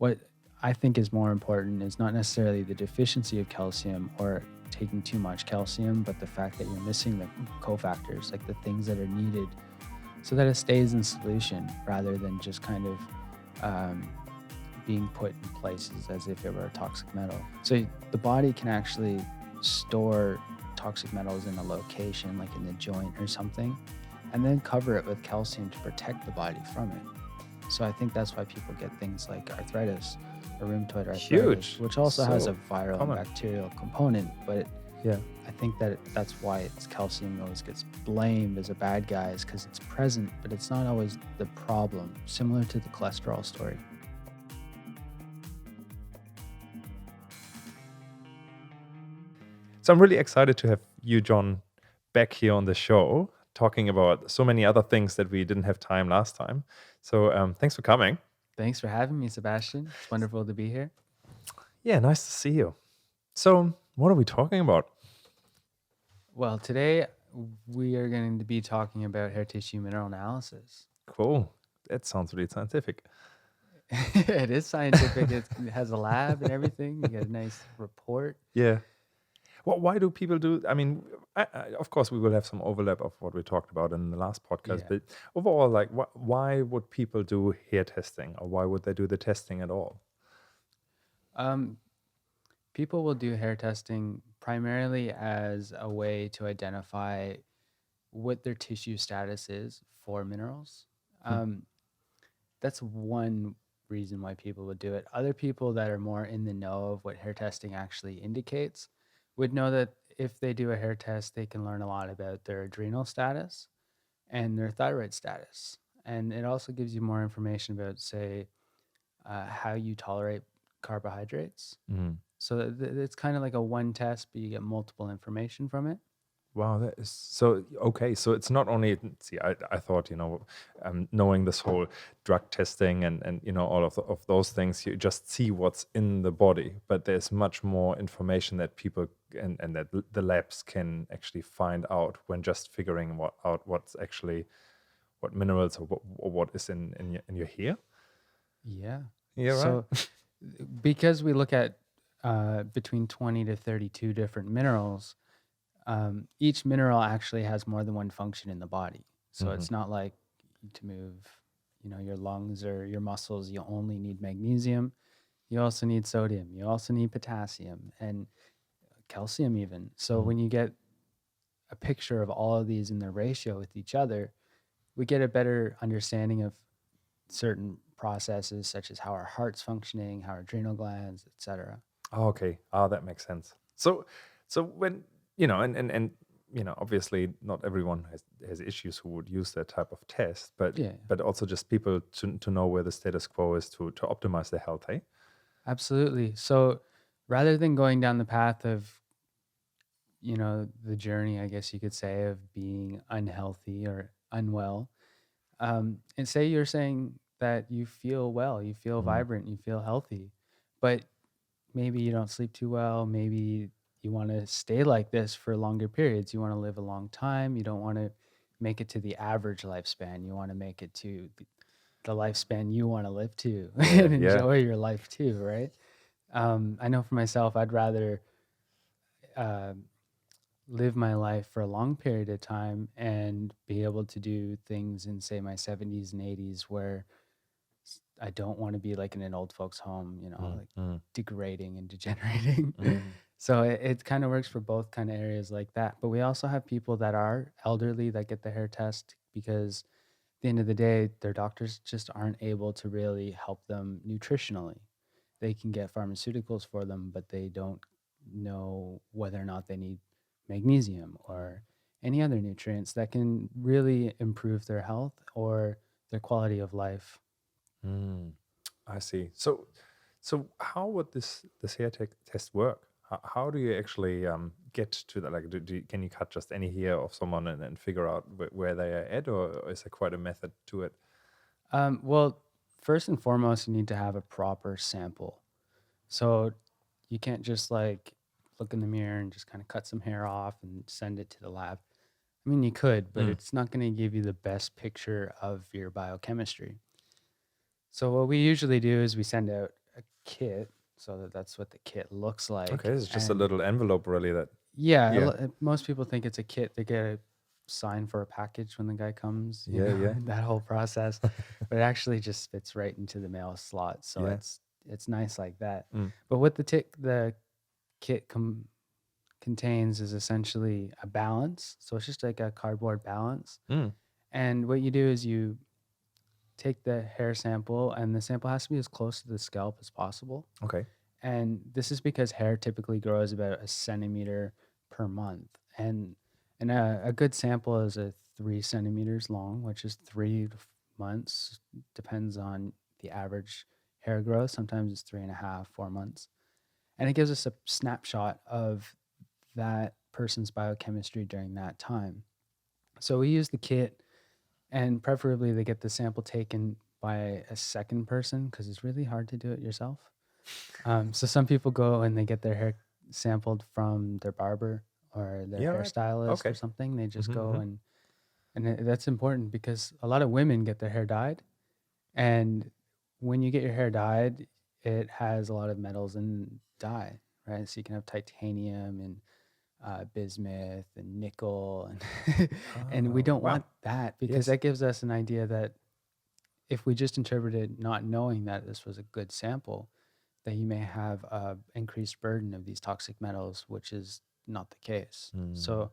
What I think is more important is not necessarily the deficiency of calcium or taking too much calcium, but the fact that you're missing the cofactors, like the things that are needed so that it stays in solution rather than just kind of being put in places as if it were a toxic metal. So the body can actually store toxic metals in a location, like in the joint or something, and then cover it with calcium to protect the body from it. So I think that's why people get things like arthritis or rheumatoid arthritis, Huge. which also has a So viral common. and bacterial component. But Yeah. I think that's why it's calcium always gets blamed as a bad guy, is because it's present, but it's not always the problem, similar to the cholesterol story. So I'm really excited to have you, John, back here on the show, talking about so many other things that we didn't have time last time. So thanks for coming. Thanks for having me, Sebastian. It's wonderful to be here. Yeah, nice to see you. So what are we talking about? Well, today we are going to be talking about hair tissue mineral analysis. Cool. That sounds really scientific. It is scientific. It has a lab and everything. You get a nice report. Yeah. Well, why do people do? I mean, of course, we will have some overlap of what we talked about in the last podcast. Yeah. But overall, like, why would people do hair testing, or why would they do the testing at all? People will do hair testing primarily as a way to identify what their tissue status is for minerals. That's one reason why people would do it. Other people that are more in the know of what hair testing actually indicates would know that if they do a hair test, they can learn a lot about their adrenal status and their thyroid status. And it also gives you more information about, say, how you tolerate carbohydrates. Mhm. So it's kind of like a one test, but you get multiple information from it. Wow, that is so okay. So it's not only, see, I thought, knowing this whole drug testing and all of those things, you just see what's in the body, but there's much more information that people and that the labs can actually find out when just figuring out what's actually what minerals or what is in your hair. Yeah. Yeah, right. So because we look at between 20 to 32 different minerals, each mineral actually has more than one function in the body. So it's not like to move, your lungs or your muscles, you only need magnesium. You also need sodium. You also need potassium and calcium even. So when you get a picture of all of these in their ratio with each other, we get a better understanding of certain processes such as how our heart's functioning, how our adrenal glands, etc. Oh, okay. Oh, that makes sense. So when and obviously not everyone has issues who would use that type of test, but Yeah. but also just people to know where the status quo is to optimize their health. Hey. Absolutely. So rather than going down the path of, the journey, I guess you could say, of being unhealthy or unwell, and say you're saying that you feel well, you feel vibrant, you feel healthy, but maybe you don't sleep too well, maybe you want to stay like this for longer periods, you want to live a long time, you don't want to make it to the average lifespan, you want to make it to the lifespan you want to live to and Yeah. enjoy your life too, right? I know for myself, I'd rather live my life for a long period of time and be able to do things in, say, my 70s and 80s where I don't want to be like in an old folks home, like degrading and degenerating. So it kind of works for both kind of areas like that. But we also have people that are elderly that get the hair test because at the end of the day, their doctors just aren't able to really help them nutritionally. They can get pharmaceuticals for them, but they don't know whether or not they need magnesium or any other nutrients that can really improve their health or their quality of life. I see. So how would this hair test work? How do you actually get to that? Like, can you cut just any hair of someone and figure out where they are at, or is there quite a method to it? Well, first and foremost, you need to have a proper sample. So you can't just like look in the mirror and just kind of cut some hair off and send it to the lab. I mean, you could, but it's not going to give you the best picture of your biochemistry. So what we usually do is we send out kit, so that's what the kit looks like. Okay, it's just a And little envelope, really. That yeah, yeah, most people think it's a kit. They get a sign for a package when the guy comes, yeah, yeah, that whole process. But it actually just fits right into the mail slot, so yeah. it's nice like that. Mm, But what the kit contains is essentially a balance. So it's just like a cardboard balance. mm, And what you do is you take the hair sample, and the sample has to be as close to the scalp as possible. okay. And this is because hair typically grows about a centimeter per month. And a good sample is a 3 centimeters long, which is 3 months, depends on the average hair growth. Sometimes it's 3.5, 4 months. And it gives us a snapshot of that person's biochemistry during that time. So we use the kit, and preferably they get the sample taken by a second person because it's really hard to do it yourself. So some people go and they get their hair sampled from their barber or their Yeah, right. hairstylist or Okay. something. They just go Mm-hmm. and that's important because a lot of women get their hair dyed, and when you get your hair dyed, it has a lot of metals in dye, right? So you can have titanium and bismuth and nickel, and and we Oh, don't wow. want that because Yes. that gives us an idea that if we just interpreted not knowing that this was a good sample, that you may have a increased burden of these toxic metals, which is not the case. Mm, So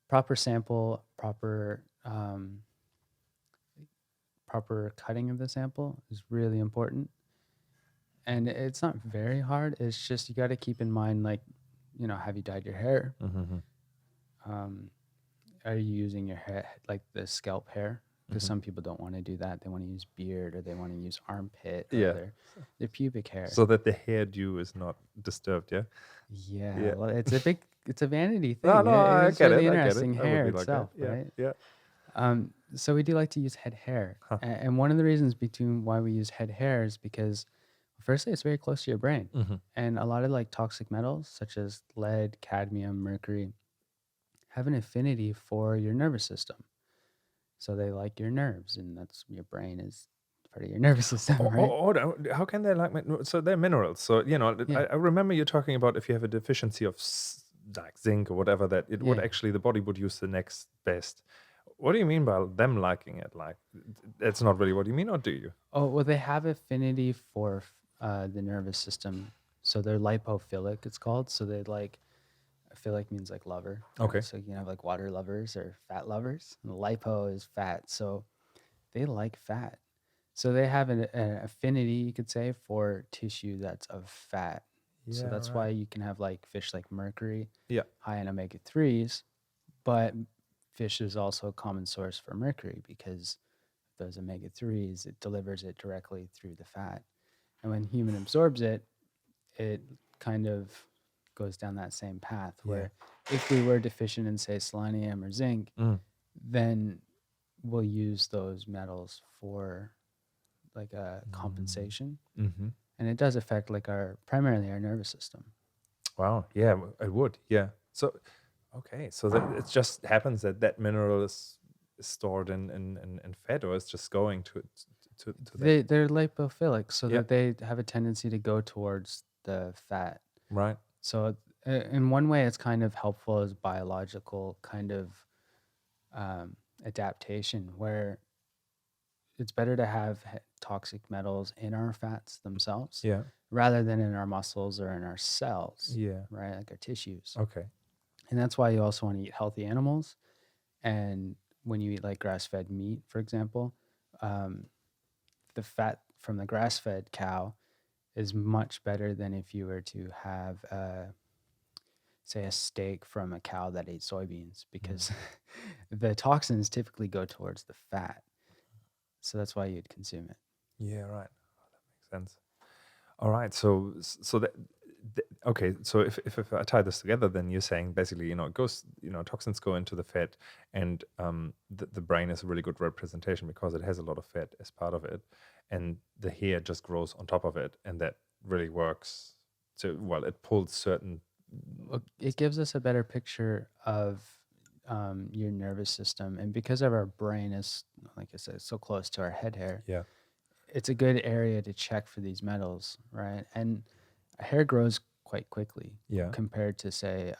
proper sample, proper cutting of the sample is really important. And it's not very hard. It's just you got to keep in mind, like, have you dyed your hair? mm-hmm. Um, are you using your hair, like the scalp hair? Because Mm-hmm. some people don't want to do that. They want to use beard, or they want to use armpit, or Yeah. their pubic hair. So that the hairdo is not disturbed. Yeah. Yeah, Yeah. well, it's a vanity No, thing. no, It I is get it. really I get it. interesting, I would hair be like that. itself, Yeah. right? Yeah. So we do like to use head hair, Huh. and one of the reasons between why we use head hair is because, firstly, it's very close to your brain, Mm-hmm. and a lot of like toxic metals such as lead, cadmium, mercury have an affinity for your nervous system. So they like your nerves, and that's your brain is part of your nervous system, right? How can they like so they're minerals? So Yeah, I remember you talking about if you have a deficiency of like zinc or whatever, that it would yeah. actually the body would use the next best. What do you mean by them liking it? Like that's not really what you mean, or do you? Oh, well, they have affinity for the nervous system. So they're lipophilic, it's called. So they like, philic means like lover, right? Okay. So you can have like water lovers or fat lovers. And lipo is fat. So they like fat. So they have an affinity, you could say, for tissue that's of fat. So Yeah. that's Right. why you can have like fish like mercury, Yeah. high in omega 3s, but fish is also a common source for mercury because those omega 3s, it delivers it directly through the fat. And when human absorbs it, it kind of goes down that same path Yeah. where if we were deficient in, say, selenium or zinc, Mm. then we'll use those metals for like a Mm. compensation. Mm-hmm. And it does affect like primarily our nervous system. Wow. Yeah, it would. Yeah. So, okay. So that it just happens that that mineral is stored in fat, or it's just going to that. They're lipophilic, so Yeah. that they have a tendency to go towards the fat. Right. So in one way, it's kind of helpful as biological kind of adaptation, where it's better to have toxic metals in our fats themselves Yeah. rather than in our muscles or in our cells, Yeah. right? Like our tissues. Okay. And that's why you also want to eat healthy animals. And when you eat like grass fed meat, for example, um, the fat from the grass fed cow is much better than if you were to have, say, a steak from a cow that ate soybeans, Mm. because the toxins typically go towards the fat. So that's why you'd consume it. Yeah. Right. Oh, that makes sense. All right. So that. Okay, so if I tie this together, then you're saying basically, it goes, toxins go into the fat, and the brain is a really good representation because it has a lot of fat as part of it, and the hair just grows on top of it, and that really works. So, well, it pulls certain. It gives us a better picture of your nervous system. And because of our brain is, like I said, so close to our head hair, Yeah. it's a good area to check for these metals, right? And hair grows quite quickly Yeah. compared to, say,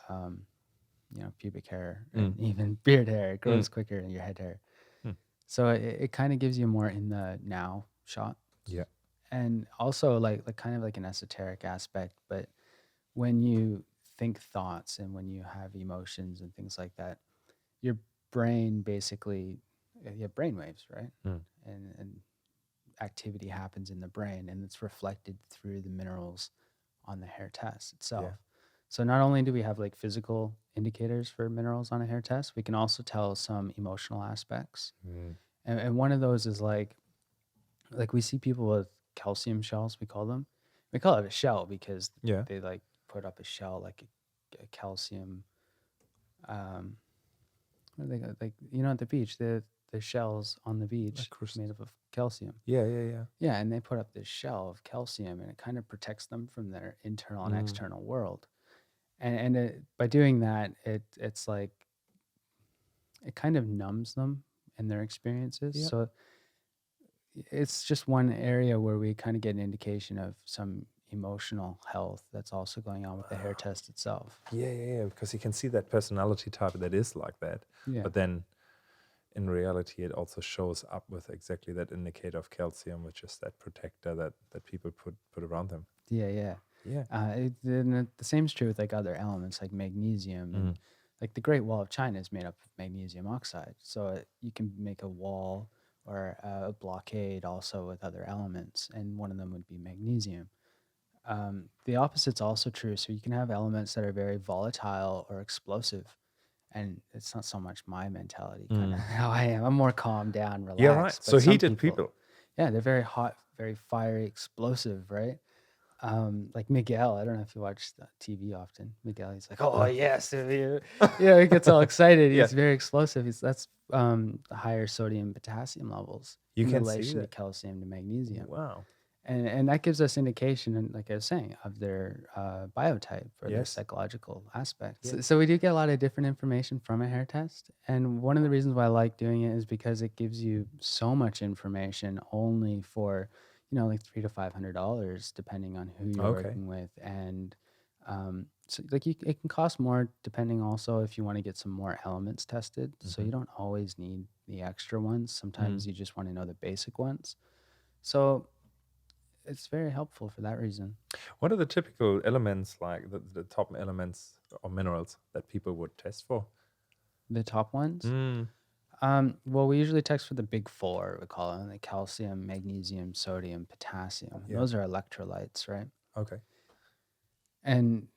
pubic hair Mm. and even beard hair. It Mm. grows quicker than your head hair. Hmm. So it kind of gives you more in the now shot. Yeah. And also like kind of like an esoteric aspect, but when you think thoughts and when you have emotions and things like that, your brain basically, you have brain waves, right? Mm. And activity happens in the brain, and it's reflected through the minerals on the hair test itself. Yeah. So not only do we have like physical indicators for minerals on a hair test, we can also tell some emotional aspects. Mm. And one of those is like we see people with calcium shells, we call them. We call it a shell because Yeah. they like put up a shell like a calcium what are they like at the beach, the shells on the beach made up of calcium. Yeah. Yeah. Yeah. Yeah, and they put up this shell of calcium, and it kind of protects them from their internal and external world. And by doing that, it's like it kind of numbs them in their experiences. Yeah. So it's just one area where we kind of get an indication of some emotional health that's also going on with the hair test itself. Yeah, because you can see that personality type that is like that. Yeah. But then in reality, it also shows up with exactly that indicator of calcium, which is that protector that people put around them. Yeah. The same is true with like other elements like magnesium. And like the Great Wall of China is made up of magnesium oxide. So you can make a wall or a blockade also with other elements, and one of them would be magnesium. The opposite's also true. So you can have elements that are very volatile or explosive, and it's not so much my mentality, kind of how I am. I'm more calm down, relaxed. Yeah, right. But So some heated people. Yeah, they're very hot, very fiery, explosive, right? Like Miguel, I don't know if you watch TV often. Miguel, he's like, oh yes, he gets all excited. He's very explosive. That's higher sodium potassium levels You in can see relation to that. calcium to magnesium. Wow. And that gives us indication, and like I was saying, of their biotype or their Yes. psychological aspects. Yeah. So we do get a lot of different information from a hair test. And one of the reasons why I like doing it is because it gives you so much information only for, like $300 to $500, depending on who you're Okay. working with. And so like it can cost more depending also if you want to get some more elements tested. So you don't always need the extra ones. Sometimes you just want to know the basic ones. So it's very helpful for that reason. What are the typical elements, like the top elements or minerals that people would test for? The top ones? Well, we usually test for the big four, we call them, like calcium, magnesium, sodium, potassium. Yeah. Those are electrolytes, right? Okay. And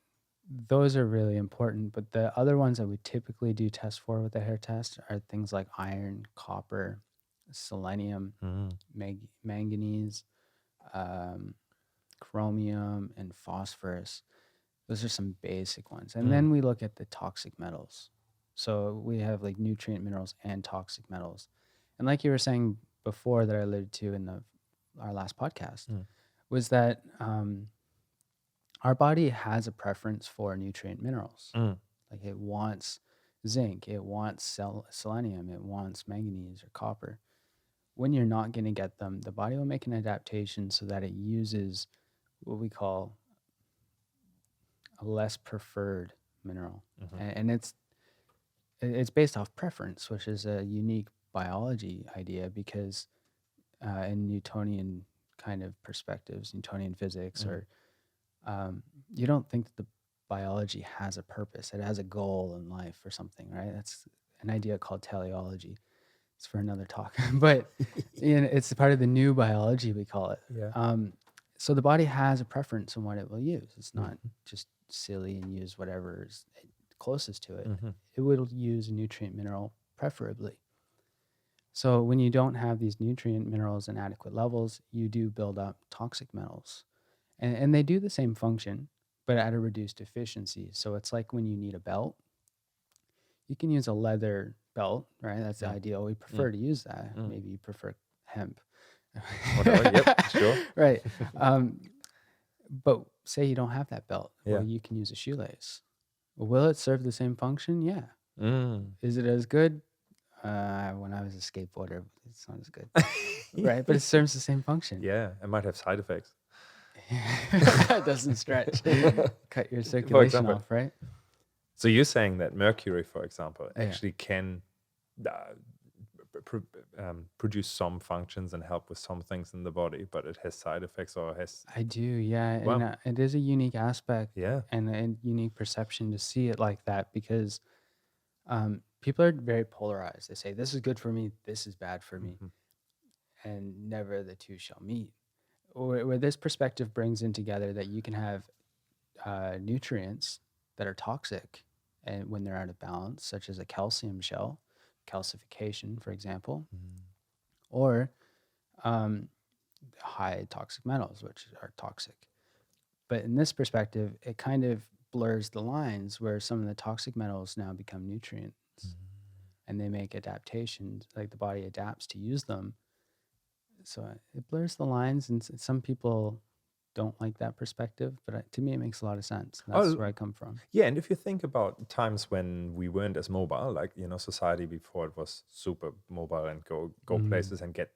those are really important. But the other ones that we typically do test for with the hair test are things like iron, copper, selenium, manganese, chromium, and phosphorus. Those are some basic ones. And then we look at the toxic metals. So we have like nutrient minerals and toxic metals. And like you were saying before, that I alluded to in our last podcast, was that our body has a preference for nutrient minerals. Like it wants zinc, it wants selenium, it wants manganese or copper. When you're not going to get them, the body will make an adaptation so that it uses what we call a less preferred mineral. And it's based off preference, which is a unique biology idea because in Newtonian kind of perspectives, Newtonian physics, or you don't think that the biology has a purpose. It has a goal in life or something, right? That's an idea called teleology. It's for another talk, but it's part of the new biology, we call it. Yeah. So the body has a preference in what it will use. It's not just silly and use whatever is closest to it. It will use a nutrient mineral preferably. So when you don't have these nutrient minerals in adequate levels, you do build up toxic metals. And they do the same function, but at a reduced efficiency. So it's like when you need a belt, you can use a leather belt, right? That's the ideal. We prefer to use that. Maybe you prefer hemp. Whatever. Yep. Sure. Right. But say you don't have that belt. Yeah. Well, you can use a shoelace. Will it serve the same function? Yeah. Mm. Is it as good? When I was a skateboarder, it's not as good, right? But it serves the same function. Yeah, it might have side effects. It doesn't stretch. Cut your For circulation example, off, right? so you're saying that mercury, for example, Yeah. actually can uh, produce some functions and help with some things in the body, but it has side effects or has. I do, yeah. Wow. And it is a unique aspect Yeah. and a unique perception to see it like that because people are very polarized. They say, this is good for me, this is bad for me, and never the two shall meet. Where this perspective brings in together that you can have nutrients that are toxic and when they're out of balance, such as a calcium shell, calcification, for example, or high toxic metals, which are toxic. But in this perspective, it kind of blurs the lines where some of the toxic metals now become nutrients and they make adaptations, like the body adapts to use them. So it blurs the lines, and some people don't like that perspective, but to me, it makes a lot of sense. That's where I come from. Yeah, and if you think about times when we weren't as mobile, like society before it was super mobile and go places and get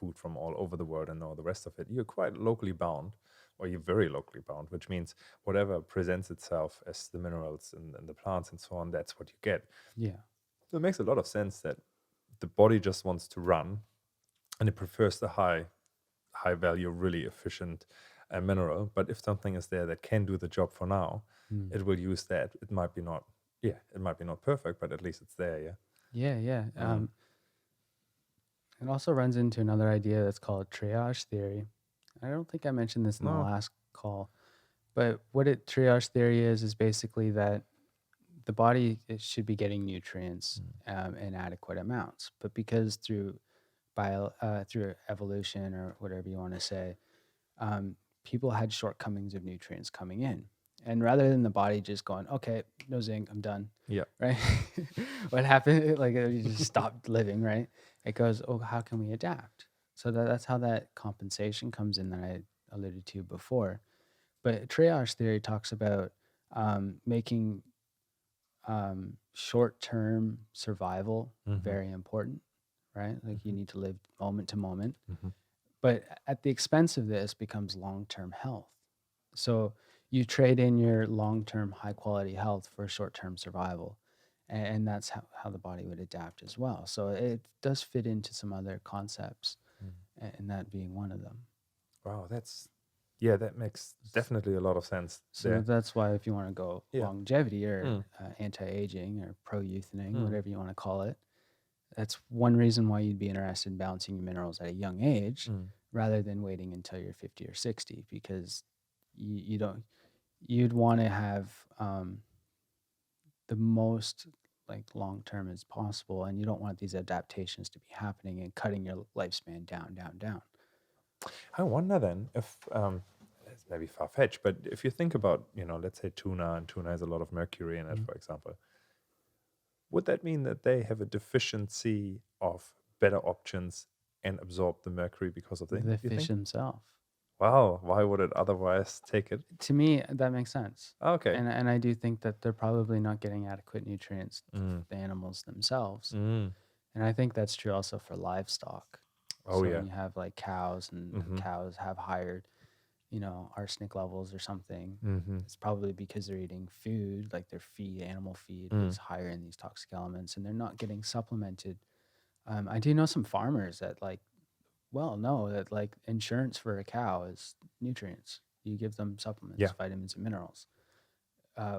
food from all over the world and all the rest of it, you're quite locally bound, or you're very locally bound, which means whatever presents itself as the minerals and the plants and so on, that's what you get. Yeah. So it makes a lot of sense that the body just wants to run, and it prefers the high value, really efficient mineral. But if something is there that can do the job for now, it will use that. It might be not perfect, but at least it's there. Yeah. It also runs into another idea that's called triage theory. I don't think I mentioned this in the last call, but what triage theory is basically that the body should be getting nutrients in adequate amounts, but because through evolution or whatever you want to say, people had shortcomings of nutrients coming in. And rather than the body just going, okay, no zinc, I'm done. Yeah. Right. What happened? Like you just stopped living, right? It goes, oh, how can we adapt? So that's how that compensation comes in that I alluded to before. But triage theory talks about making short-term survival very important, right? Like you need to live moment to moment. But at the expense of this becomes long-term health. So you trade in your long-term high-quality health for short-term survival. And that's how the body would adapt as well. So it does fit into some other concepts, and that being one of them. Wow, that makes definitely a lot of sense. So that's why if you want to go longevity or anti-aging or pro-youthening, whatever you want to call it, that's one reason why you'd be interested in balancing your minerals at a young age rather than waiting until you're 50 or 60, because you'd want to have the most like long-term as possible, and you don't want these adaptations to be happening and cutting your lifespan down. I wonder then if it's maybe far-fetched, but if you think about, let's say tuna, and tuna has a lot of mercury in it, for example, would that mean that they have a deficiency of better options and absorb the mercury because of the fish themselves? Wow, why would it otherwise take it? To me, that makes sense. Okay. And I do think that they're probably not getting adequate nutrients, the animals themselves. And I think that's true also for livestock. Oh, yeah. When you have like cows and cows have higher, arsenic levels or something, it's probably because they're eating food, like their feed, animal feed is higher in these toxic elements, and they're not getting supplemented. I do know some farmers that know that like insurance for a cow is nutrients. You give them supplements, vitamins and minerals.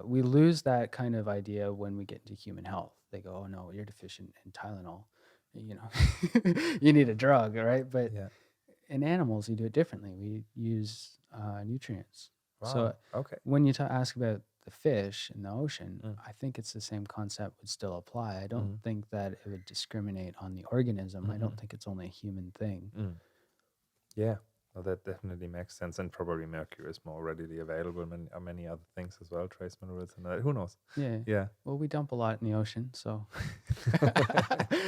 We lose that kind of idea when we get into human health. They go, oh no, you're deficient in Tylenol. You need a drug, right? But in animals, you do it differently. We use nutrients. Wow. So okay. When you ask about the fish in the ocean, I think it's the same concept would still apply. I don't think that it would discriminate on the organism. I don't think it's only a human thing. Yeah, well, that definitely makes sense, and probably mercury is more readily available than many other things as well, trace minerals and that. Who knows? Yeah. Well, we dump a lot in the ocean, so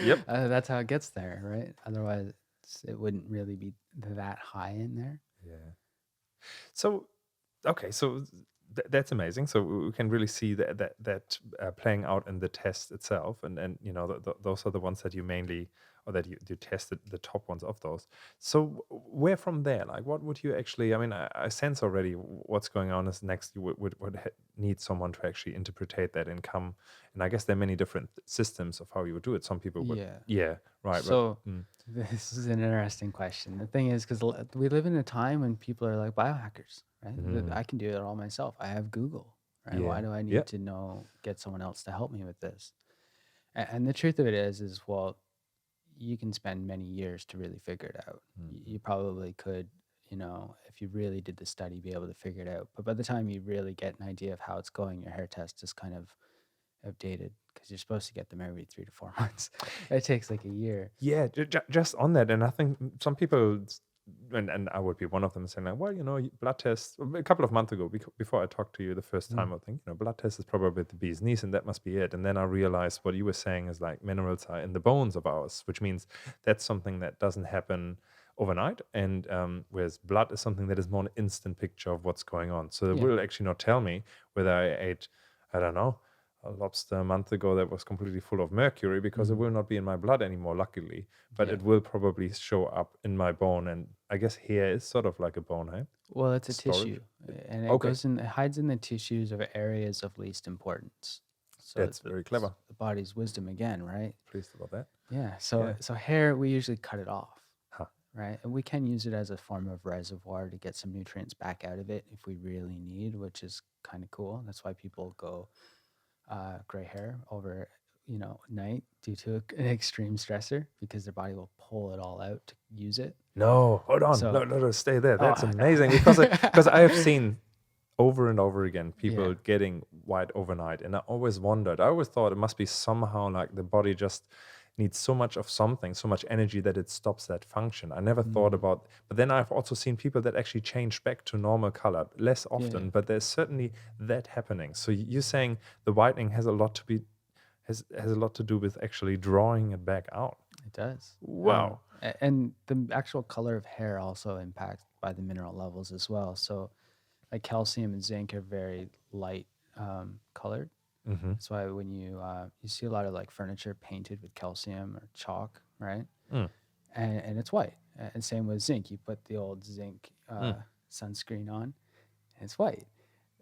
Yep. That's how it gets there, right? Otherwise, it wouldn't really be that high in there. Yeah. So, okay, so That's amazing. So we can really see that playing out in the test itself, and those are the ones that you mainly, or that you tested the top ones of those. So where from there, like what would you actually? I mean, I sense already what's going on is next. You would need someone to actually interpretate that and come. And I guess there are many different systems of how you would do it. Some people would, Yeah. yeah, right, but So this is an interesting question. The thing is, because we live in a time when people are like biohackers, right? I can do it all myself. I have Google, right? yeah, Why do I yeah, need to get someone else to help me with this? And the truth of it is, well, you can spend many years to really figure it out. You probably could, if you really did the study, be able to figure it out. But by the time you really get an idea of how it's going, your hair test is kind of outdated because you're supposed to get them every 3 to 4 months. It takes like a year. yeah. Just on that, and I think some people, and I would be one of them, saying like, well, blood tests. A couple of months ago, before I talked to you the first time, I think blood test is probably the bee's knees, and that must be it. And then I realized what you were saying is like minerals are in the bones of ours, which means that's something that doesn't happen overnight. And whereas blood is something that is more an instant picture of what's going on. So it Yeah. will actually not tell me whether I ate, I don't know, a lobster a month ago that was completely full of mercury, because it will not be in my blood anymore, luckily. But Yeah. it will probably show up in my bone. And I guess hair is sort of like a bone, hey? Well, it's a Storage. tissue, and Okay, it hides in the tissues of areas of least importance. So that's very clever. the body's wisdom again, right? Pleased about that. Yeah. So Yeah. so hair, we usually cut it off, Huh. right? And we can use it as a form of reservoir to get some nutrients back out of it if we really need, which is kind of cool. That's why people go gray hair over night due to an extreme stressor, because their body will pull it all out to use it. No, hold on. So No, stay there. oh That's amazing, because I have seen over and over again people yeah. getting white overnight, and I always wondered. I always thought it must be somehow like the body just needs so much of something, so much energy that it stops that function. I never thought about, but then I've also seen people that actually change back to normal color less often, Yeah. but there's certainly that happening. So you're saying the whitening has a lot to be has a lot to do with actually drawing it back out. It does. Wow. And the actual color of hair also impacted by the mineral levels as well. So, like calcium and zinc are very light colored. Mm-hmm. That's why when you see a lot of like furniture painted with calcium or chalk, right? Mm. And it's white. And same with zinc. You put the old zinc sunscreen on, and it's white.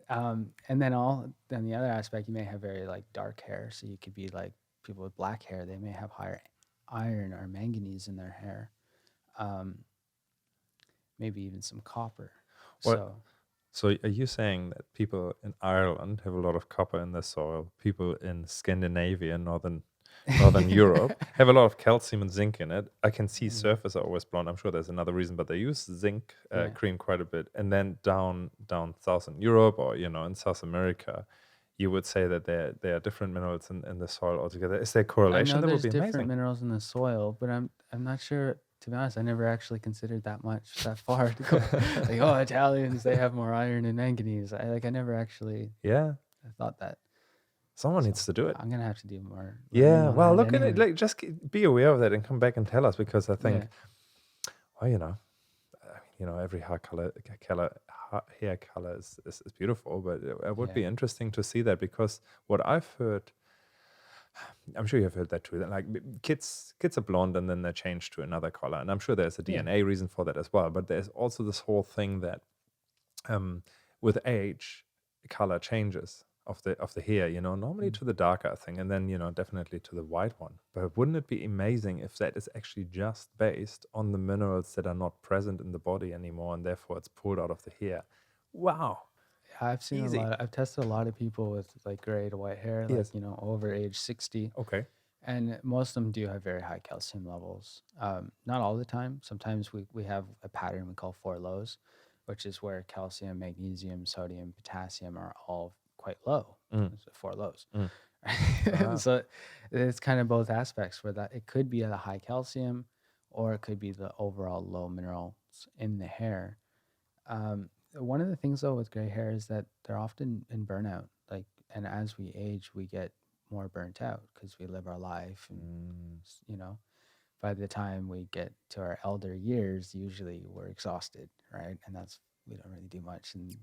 And then the other aspect, you may have very like dark hair. So you could be like people with black hair, they may have higher iron or manganese in their hair. Maybe even some copper. What? So are you saying that people in Ireland have a lot of copper in their soil? People in Scandinavia, northern Europe, have a lot of calcium and zinc in it. I can see surfers are always blonde. I'm sure there's another reason, but they use zinc cream quite a bit. And then down southern Europe, or in South America, you would say that there are different minerals in the soil altogether. Is there I correlation? know That would there's be different amazing. minerals in the soil, but I'm not sure. To be honest, I never actually considered that far to go. Like, oh, Italians, they have more iron and manganese. I never actually Yeah, thought that. someone So nean to do it. I'm gonna have to do more learning Yeah, on well, that look at it. anyway. Like, just be aware of that and come back and tell us, because I think, Yeah. well, every hair color is beautiful, but it would be Yeah. interesting to see that, because what I've heard, I'm sure you've heard that too, that like kids are blonde and then they change to another color, and I'm sure there's a Yeah. DNA reason for that as well. But there's also this whole thing that with age, color changes of the hair, normally to the darker thing, and then definitely to the white one. But wouldn't it be amazing if that is actually just based on the minerals that are not present in the body anymore, and therefore it's pulled out of the hair? Wow, I've seen easy. I've tested a lot of people with like gray to white hair, like, Yes. over age 60. Okay. And most of them do have very high calcium levels. Not all the time. Sometimes we have a pattern we call 4 lows, which is where calcium, magnesium, sodium, potassium are all quite low. Mm. So 4 lows. Mm. So it's kind of both aspects, where that it could be at a high calcium, or it could be the overall low minerals in the hair. One of the things though with gray hair is that they're often in burnout. And as we age, we get more burnt out because we live our life, and by the time we get to our elder years, usually we're exhausted, right? And we don't really do much, and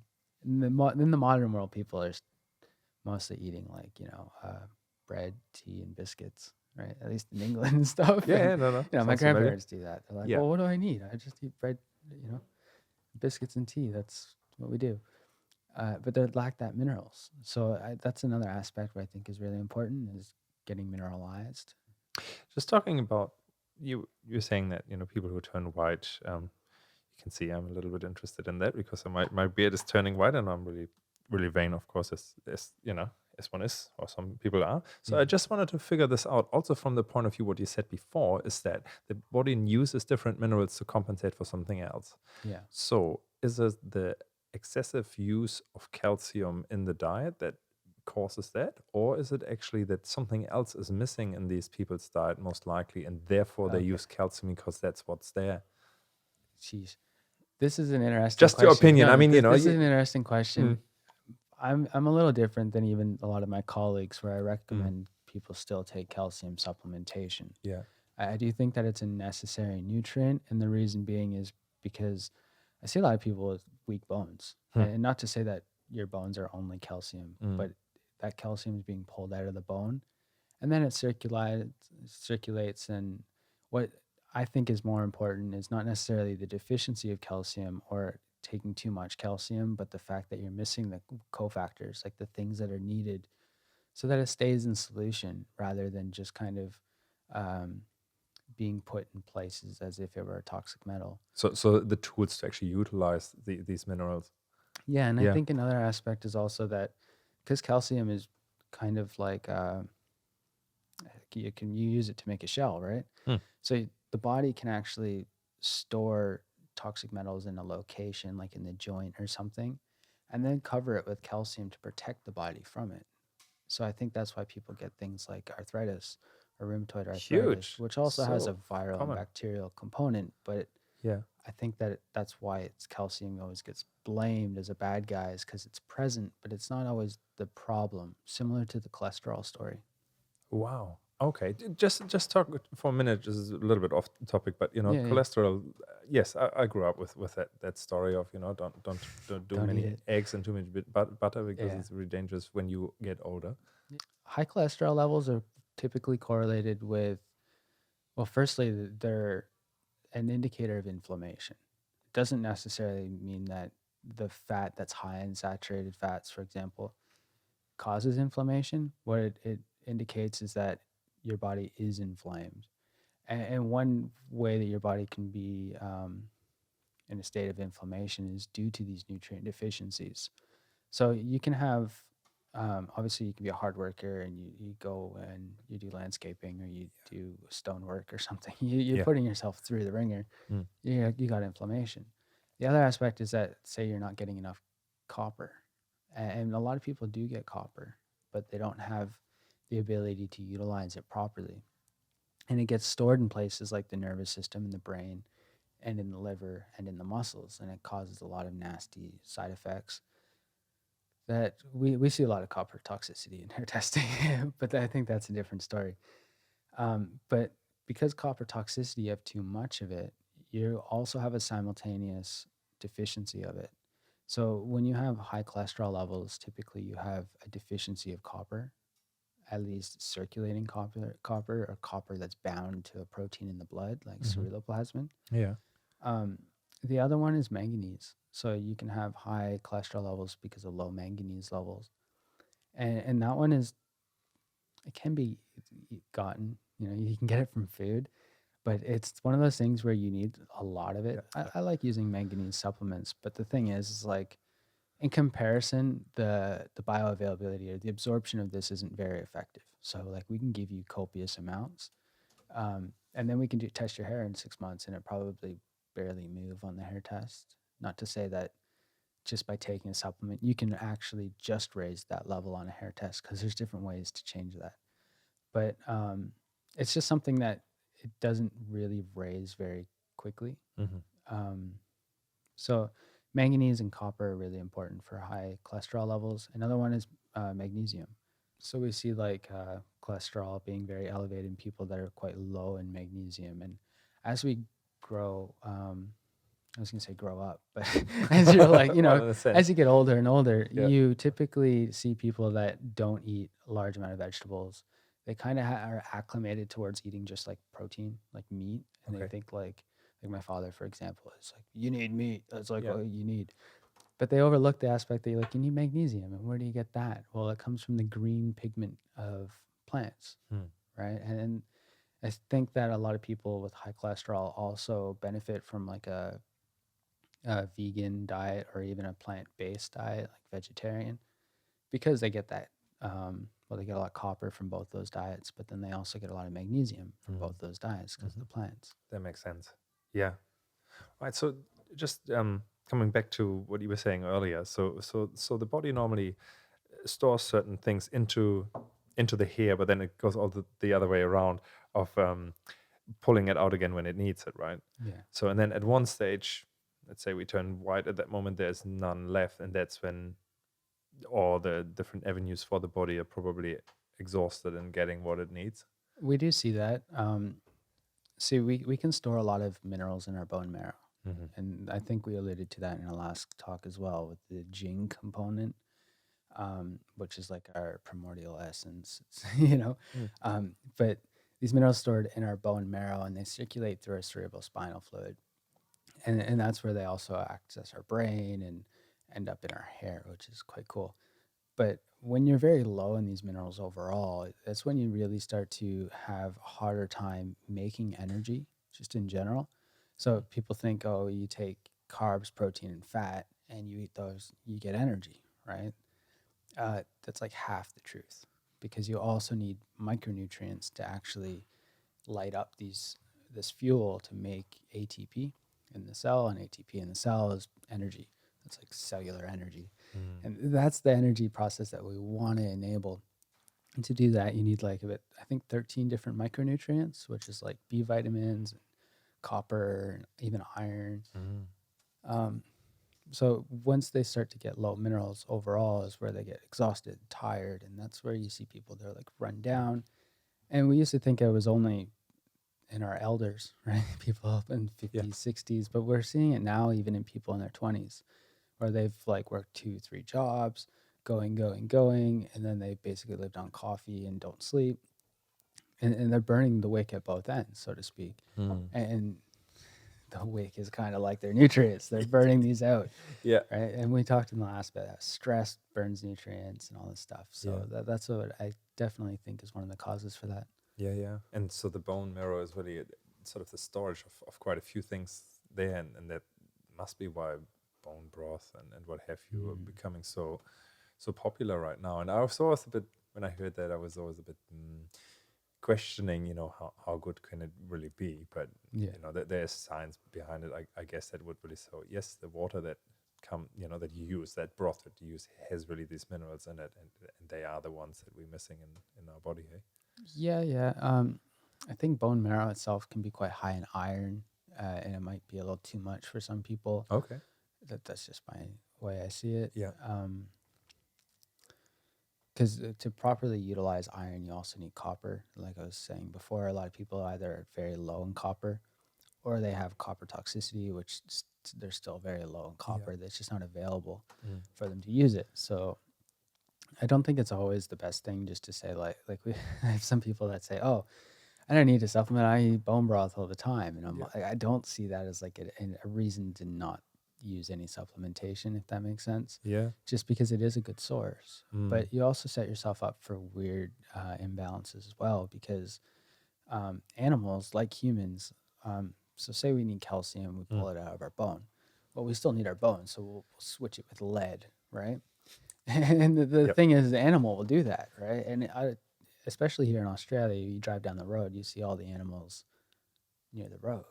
In the modern world, people are mostly eating like bread, tea, and biscuits, right? At least in England and stuff. Yeah, And yeah, no, my sounds familiar. grandparents do that. They're like, Yeah. well, what do I need? I just eat bread, biscuits and tea. That's what we do. But they lack that minerals. So that's another aspect where I think is really important is getting mineralized. Just talking about you're saying that people who turn white. You can see I'm a little bit interested in that because my beard is turning white, and I'm really vain, of course, as one is, or some people are. So Yeah. I just wanted to figure this out. Also, from the point of view, what you said before is that the body uses different minerals to compensate for something else. Yeah. So is it the excessive use of calcium in the diet that causes that, or is it actually that something else is missing in these people's diet, most likely, and therefore they Okay. use calcium because that's what's there? Jeez. This is an interesting Just your question. opinion. I No, mean, this is an interesting mm, question. I'm a little different than even a lot of my colleagues where I mm, recommend people still take calcium supplementation. yeah, I do think that it's a necessary nutrient, and the reason being is because I see a lot of people with weak bones, hmm, and not to say that your bones are only calcium, mm, but that calcium is being pulled out of the bone, and then it circulates, and what I think is more important is not necessarily the deficiency of calcium or taking too much calcium, but the fact that you're missing the cofactors, like the things that are needed so that it stays in solution rather than just kind of um, being put in places as if it were a toxic metal. so the tools to actually utilize these minerals. Yeah, and I Yeah. think another aspect is also that because calcium is kind of like you use it to make a shell, right? Hmm. So the body can actually store toxic metals in a location, like in the joint or something, and then cover it with calcium to protect the body from it. So I think that's why people get things like arthritis or rheumatoid arthritis, Huge. which also has a So viral and common. bacterial component. But Yeah. I think that that's why it's calcium always gets blamed as a bad guy is because it's present, but it's not always the problem. Similar to the cholesterol story. Wow. Okay. Just talk for a minute. This is a little bit off topic, but Yeah, yeah. cholesterol. Yes, I grew up with that story of don't do Don't eat many it. eggs and too much butter because Yeah. it's really dangerous when you get older. High cholesterol levels are typically correlated with, well, firstly, they're an indicator of inflammation. It doesn't necessarily mean that the fat that's high in saturated fats, for example, causes inflammation. What it indicates is that your body is inflamed. And one way that your body can be in a state of inflammation is due to these nutrient deficiencies. So you can have, obviously, you can be a hard worker and you go and you do landscaping or you do stonework or something. You're Yeah. putting yourself through the ringer. You got inflammation. The other aspect is that, say, you're not getting enough copper. And a lot of people do get copper, but they don't have the ability to utilize it properly. And it gets stored in places like the nervous system and the brain and in the liver and in the muscles. And it causes a lot of nasty side effects that we see a lot of copper toxicity in hair testing, but I think that's a different story. But because copper toxicity, you have too much of it, you also have a simultaneous deficiency of it. So when you have high cholesterol levels, typically you have a deficiency of copper, at least circulating copper or copper that's bound to a protein in the blood, like ceruloplasmin. Yeah. The other one is manganese. So you can have high cholesterol levels because of low manganese levels. And that one is, it can be gotten, you can get it from food, but it's one of those things where you need a lot of it. I like using manganese supplements, but the thing is like in comparison, the bioavailability or the absorption of this isn't very effective. So like we can give you copious amounts, and then we can test your hair in 6 months, and it probably barely move on the hair test. Not to say that just by taking a supplement, you can actually just raise that level on a hair test because there's different ways to change that. But it's just something that it doesn't really raise very quickly. Um, so manganese and copper are really important for high cholesterol levels. Another one is magnesium. So we see like cholesterol being very elevated in people that are quite low in magnesium. And as we grow, I was gonna say grow up, but as you're like, Well, in a sense. as you get older and older, Yeah. you typically see people that don't eat a large amount of vegetables. They kind of are acclimated towards eating just like protein, like meat, and they Okay. think like my father, for example, is like, you need meat. That's like Yeah. what you need. But they overlook the aspect that you need magnesium, and where do you get that? Well, it comes from the green pigment of plants, right? And I think that a lot of people with high cholesterol also benefit from like a vegan diet or even a plant-based diet like vegetarian, because they get that they get a lot of copper from both those diets, but then they also get a lot of magnesium from both those diets because of the plants. That makes sense. Yeah. Right. So just coming back to what you were saying earlier. So the body normally stores certain things into the hair, but then it goes all the other way around of pulling it out again when it needs it, right? Yeah. So and then at one stage, let's say we turn white, at that moment there's none left, and that's when all the different avenues for the body are probably exhausted and getting what it needs. We do see that. See, we can store a lot of minerals in our bone marrow. And I think we alluded to that in our last talk as well with the Jing component, which is like our primordial essence, but these minerals stored in our bone marrow, and they circulate through our cerebral spinal fluid. And that's where they also access our brain and end up in our hair, which is quite cool. But when you're very low in these minerals overall, that's when you really start to have a harder time making energy, just in general. So people think, oh, you take carbs, protein, and fat, and you eat those, you get energy, right? That's like half the truth, because you also need micronutrients to actually light up this fuel to make ATP in the cell, and ATP in the cell is energy. It's like cellular energy. And that's the energy process that we want to enable. And to do that, you need I think 13 different micronutrients, which is like B vitamins, and copper, and even iron. So once they start to get low minerals overall is where they get exhausted, tired, and that's where you see people, they're like run down. And we used to think it was only in our elders, right? People up in 50s, 60s, but we're seeing it now even in people in their 20s, where they've worked 2-3 jobs, going, and then they basically lived on coffee and don't sleep. And they're burning the wick at both ends, so to speak. And the wick is kind of like their nutrients. They're burning these out. Yeah. Right. And we talked in the last bit, stress burns nutrients and all this stuff. So that's what I definitely think is one of the causes for that. Yeah. And so the bone marrow is really sort of the storage of quite a few things there. And that must be why bone broth and what have you are becoming so popular right now. And I was always a bit, when I heard that, I was always a bit questioning, how good can it really be? But there's science behind it. I guess that would really show. Yes, the water that that you use, that broth that you use, has really these minerals in it, and they are the ones that we're missing in our body. Hey? Yeah. I think bone marrow itself can be quite high in iron, and it might be a little too much for some people. Okay. That's just my way I see it. Yeah. Because to properly utilize iron, you also need copper. Like I was saying before, a lot of people either are very low in copper, or they have copper toxicity, which they're still very low in copper. That's just not available for them to use it. So I don't think it's always the best thing just to say I have some people that say, oh, I don't need a supplement. I eat bone broth all the time. And I don't see that as a reason to not use any supplementation, if that makes sense. Yeah. Just because it is a good source. But you also set yourself up for weird imbalances as well, because animals, like humans, so say we need calcium, we pull it out of our bone. Well, we still need our bone, so we'll switch it with lead, right? And the thing is, the animal will do that, right? And especially here in Australia, you drive down the road, you see all the animals near the road,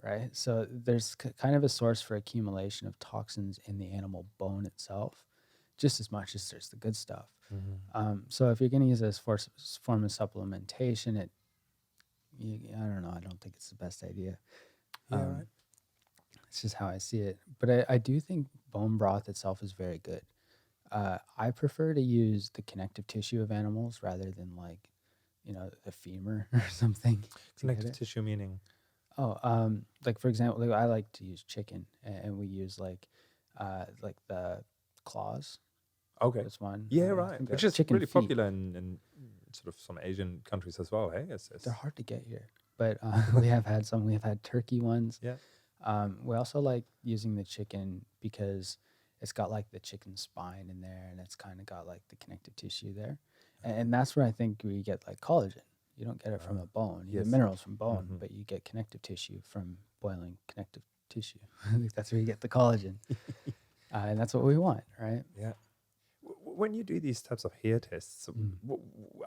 right? So there's kind of a source for accumulation of toxins in the animal bone itself, just as much as there's the good stuff. So if you're going to use it as form of supplementation, I don't know. I don't think it's the best idea. Right. It's just how I see it. But I do think bone broth itself is very good. I prefer to use the connective tissue of animals rather than the femur or something. Connective tissue meaning? Oh, like for example, like I like to use chicken, and we use like the claws. Okay. That's one. Yeah, I right. think Which that is chicken really feet. popular in sort of some Asian countries as well. Hey, They're it's hard to get here, but we have had some. We have had turkey ones. yeah. We also like using the chicken because it's got like the chicken spine in there, and it's kind of got like the connective tissue there, and that's where I think we get like collagen. You don't get it from a bone. You get Yes. minerals from bone, Hmm. but you get connective tissue from boiling connective tissue. I think that's where you get the collagen, and that's what we want, right? Yeah. When you do these types of hair tests, Mm.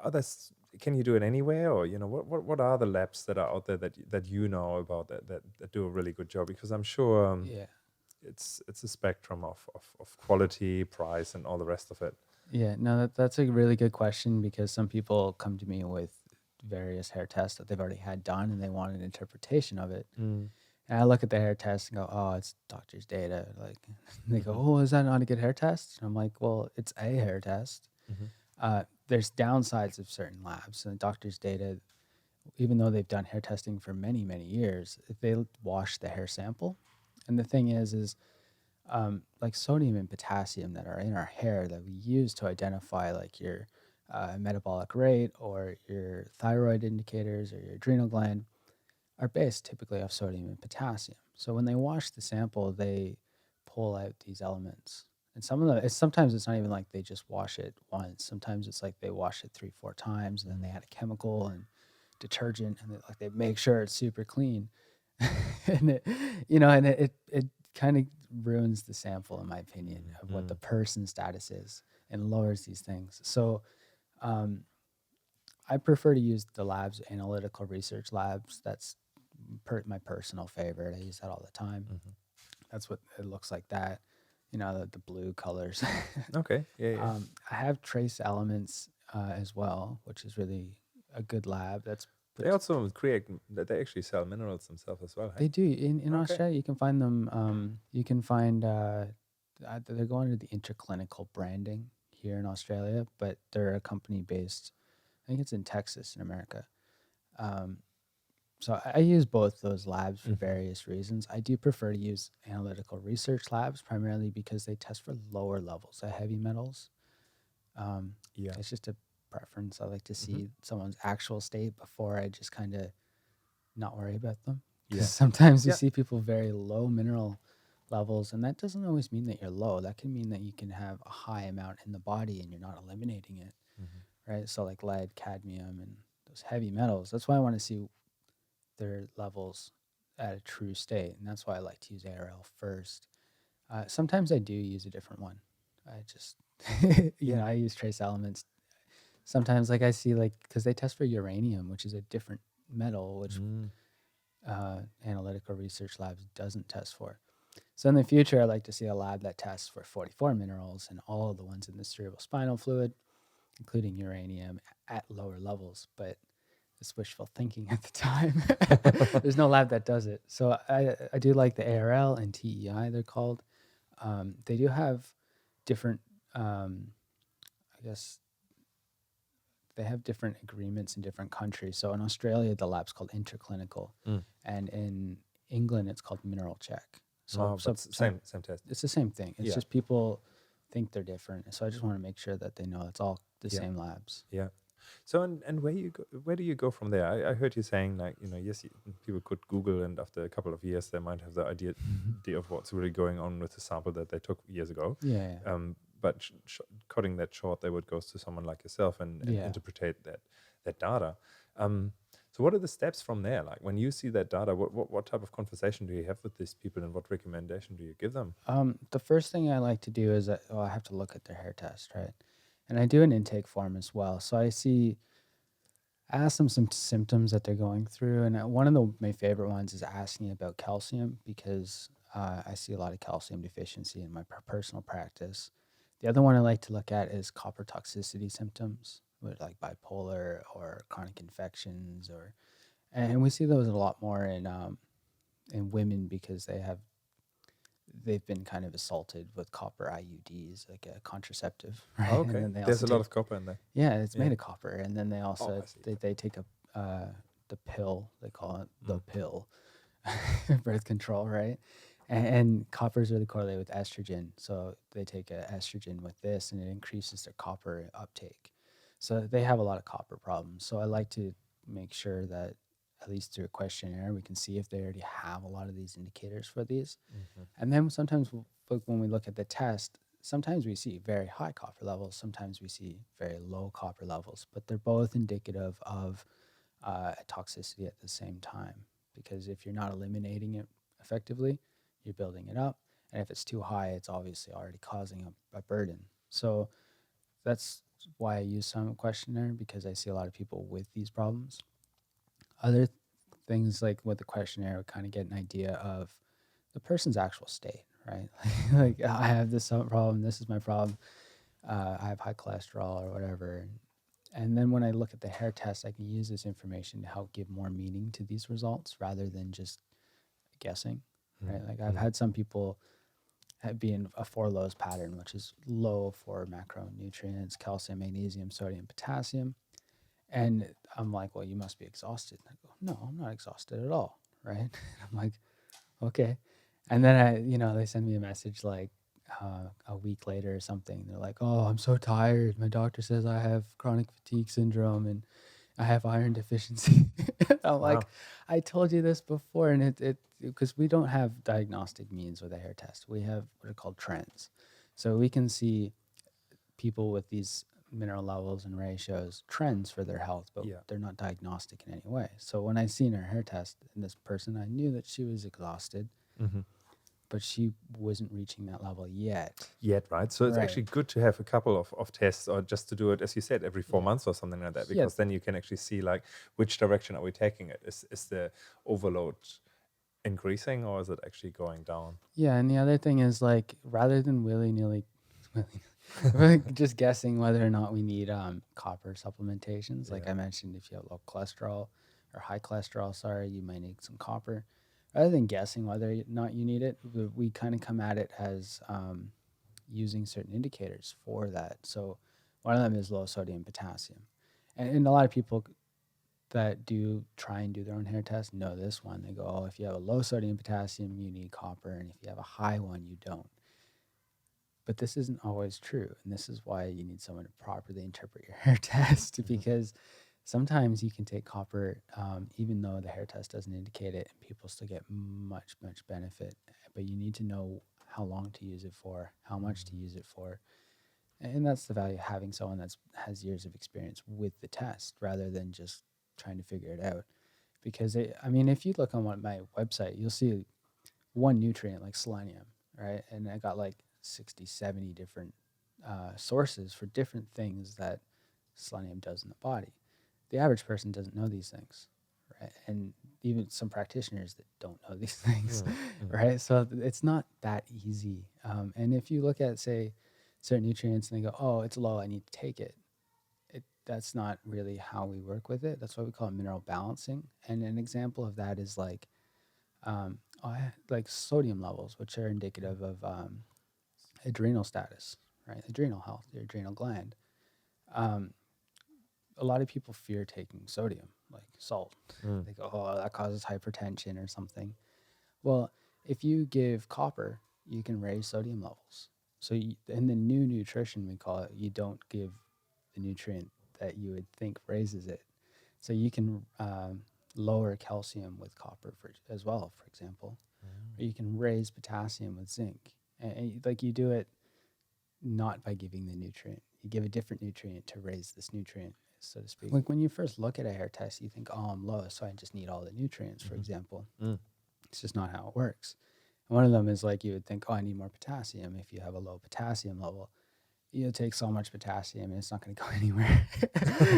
others can you do it anywhere, or what are the labs that are out there that you know about that do a really good job? Because I'm sure Yeah. it's a spectrum of quality, price, and all the rest of it. Yeah, no, that's a really good question because some people come to me with various hair tests that they've already had done and they want an interpretation of it. Mm. And I look at the hair test and go, oh, it's doctor's data. Like, they go, Mhm. oh, is that not a good hair test? And I'm like, well, it's a hair test. Mhm. There's downsides of certain labs. And doctor's data, even though they've done hair testing for many, many years, they wash the hair sample. And the thing is like sodium and potassium that are in our hair that we use to identify like your metabolic rate or your thyroid indicators or your adrenal gland are based typically off sodium and potassium. So when they wash the sample, they pull out these elements. And some of them, sometimes it's not even like they just wash it once. Sometimes it's like they wash it 3, 4 times, and then they add a chemical and detergent, and they make sure it's super clean. And it kind of ruins the sample, in my opinion, of what the person's status is, and lowers these things. So um, I prefer to use the labs, analytical research labs. That's my personal favorite. I use that all the time. Mhm. That's what it looks like. That the blue colors. Okay. Yeah. Yeah. I have trace elements as well, which is really a good lab. They also create that they actually sell minerals themselves as well. Hey. They do in Okay. Australia. You can find them. You can find they're going to the interclinical branding here in Australia, but they're a company based. I think it's in Texas in America. Um, so I use both those labs for Mhm. various reasons. I do prefer to use analytical research labs primarily because they test for lower levels of heavy metals. Yeah. It's just a preference. I like to see Mhm. someone's actual state before I just kind of not worry about them. Yeah. Because sometimes you Yeah. see people very low mineral levels, and that doesn't always mean that you're low. That can mean that you can have a high amount in the body and you're not eliminating it, Mhm. right? So like lead, cadmium, and those heavy metals. That's why I want to see their levels at a true state, and that's why I like to use ARL first. Sometimes I do use a different one. I just, Yeah. I use trace elements. Sometimes, like I see, like because they test for uranium, which is a different metal, which Mm. analytical research labs doesn't test for. So in the future, I'd like to see a lab that tests for 44 minerals and all of the ones in the cerebrospinal fluid, including uranium at lower levels. But it's wishful thinking at the time. There's no lab that does it. So I do like the ARL and TEI, they're called. They do have different, I guess, they have different agreements in different countries. So in Australia, the lab's called interclinical, Mm. and in England, it's called mineral check. No, but same test. It's the same thing. It's Yeah. just people think they're different. So I just want to make sure that they know it's all the Yeah. same labs. Yeah. So and where do you go from there? I heard you saying like yes, people could Google, and after a couple of years they might have the idea of what's really going on with the sample that they took years ago. Yeah. But cutting that short, they would go to someone like yourself and Yeah. interpret that data. So what are the steps from there? Like when you see that data, what type of conversation do you have with these people, and what recommendation do you give them? The first thing I like to do is I have to look at their hair test, right? And I do an intake form as well. So I ask them some symptoms that they're going through. And one of my favorite ones is asking about calcium because I see a lot of calcium deficiency in my personal practice. The other one I like to look at is copper toxicity symptoms, with like bipolar or chronic infections, and we see those a lot more in women because they've been kind of assaulted with copper IUDs, like a contraceptive, right? Okay, And then they there's also a lot of copper in there. yeah, it's Yeah. made of copper, and then they also I see. they take the pill, they call it the pill, birth control, right? And copper is really correlated with estrogen. So they take a estrogen with this and it increases their copper uptake. So they have a lot of copper problems. So I like to make sure that at least through a questionnaire, we can see if they already have a lot of these indicators for these. And then sometimes when we look at the test, sometimes we see very high copper levels, sometimes we see very low copper levels, but they're both indicative of toxicity at the same time. Because if you're not eliminating it effectively, you're building it up. And if it's too high, it's obviously already causing a burden. So that's why I use some questionnaire, because I see a lot of people with these problems. Other things like with the questionnaire, we kind of get an idea of the person's actual state, right? Like I have this problem, this is my problem. I have high cholesterol or whatever. And then when I look at the hair test, I can use this information to help give more meaning to these results rather than just guessing, right? Like I've had some people be in a 4 lows pattern, which is low for macronutrients, calcium, magnesium, sodium, potassium. And I'm like, well, you must be exhausted. And I go, no, I'm not exhausted at all, right? I'm like, okay. And then they send me a message like a week later or something. They're like, oh, I'm so tired. My doctor says I have chronic fatigue syndrome and I have iron deficiency. I'm like, I told you this before. And it because we don't have diagnostic means with a hair test. We have what are called trends. So we can see people with these mineral levels and ratios trends for their health, but they're not diagnostic in any way. So when I seen her hair test in this person, I knew that she was exhausted, but she wasn't reaching that level yet. Right? So it's actually good to have a couple of tests, or just to do it, as you said, every 4 months or something like that, because then you can actually see like which direction are we taking it. Is the overload increasing or is it actually going down? Yeah, and the other thing is like rather than willy-nilly just guessing whether or not we need copper supplementations, like I mentioned, if you have low cholesterol or high cholesterol, you might need some copper. Rather than guessing whether or not you need it, we kind of come at it as using certain indicators for that. So one of them is low sodium potassium. And a lot of people that do try and do their own hair test know this one. They go, oh, if you have a low sodium potassium, you need copper. And if you have a high one, you don't. But this isn't always true. And this is why you need someone to properly interpret your hair test, because sometimes you can take copper, even though the hair test doesn't indicate it, and people still get much, much benefit. But you need to know how long to use it for, how much to use it for. And that's the value of having someone that has years of experience with the test rather than just trying to figure it out. Because, if you look on my website, you'll see one nutrient like selenium, right? And I got like 60, 70 different sources for different things that selenium does in the body. The average person doesn't know these things, right? And even some practitioners that don't know these things, right? So it's not that easy. And if you look at, say, certain nutrients and they go, oh, it's low, I need to take it. That's not really how we work with it. That's why we call it mineral balancing. And an example of that is like sodium levels, which are indicative of adrenal status, right? Adrenal health, your adrenal gland. A lot of people fear taking sodium, like salt. They go, oh, that causes hypertension or something. Well, if you give copper, you can raise sodium levels. So in the new nutrition, we call it, you don't give the nutrient that you would think raises it. So you can lower calcium with copper as well, for example. Or you can raise potassium with zinc. And like you do it not by giving the nutrient. You give a different nutrient to raise this nutrient, so to speak. Like when you first look at a hair test, you think, oh, I'm low, so I just need all the nutrients, for example. It's just not how it works. And one of them is like you would think, oh, I need more potassium. If you have a low potassium level, you'll take so much potassium and it's not going to go anywhere,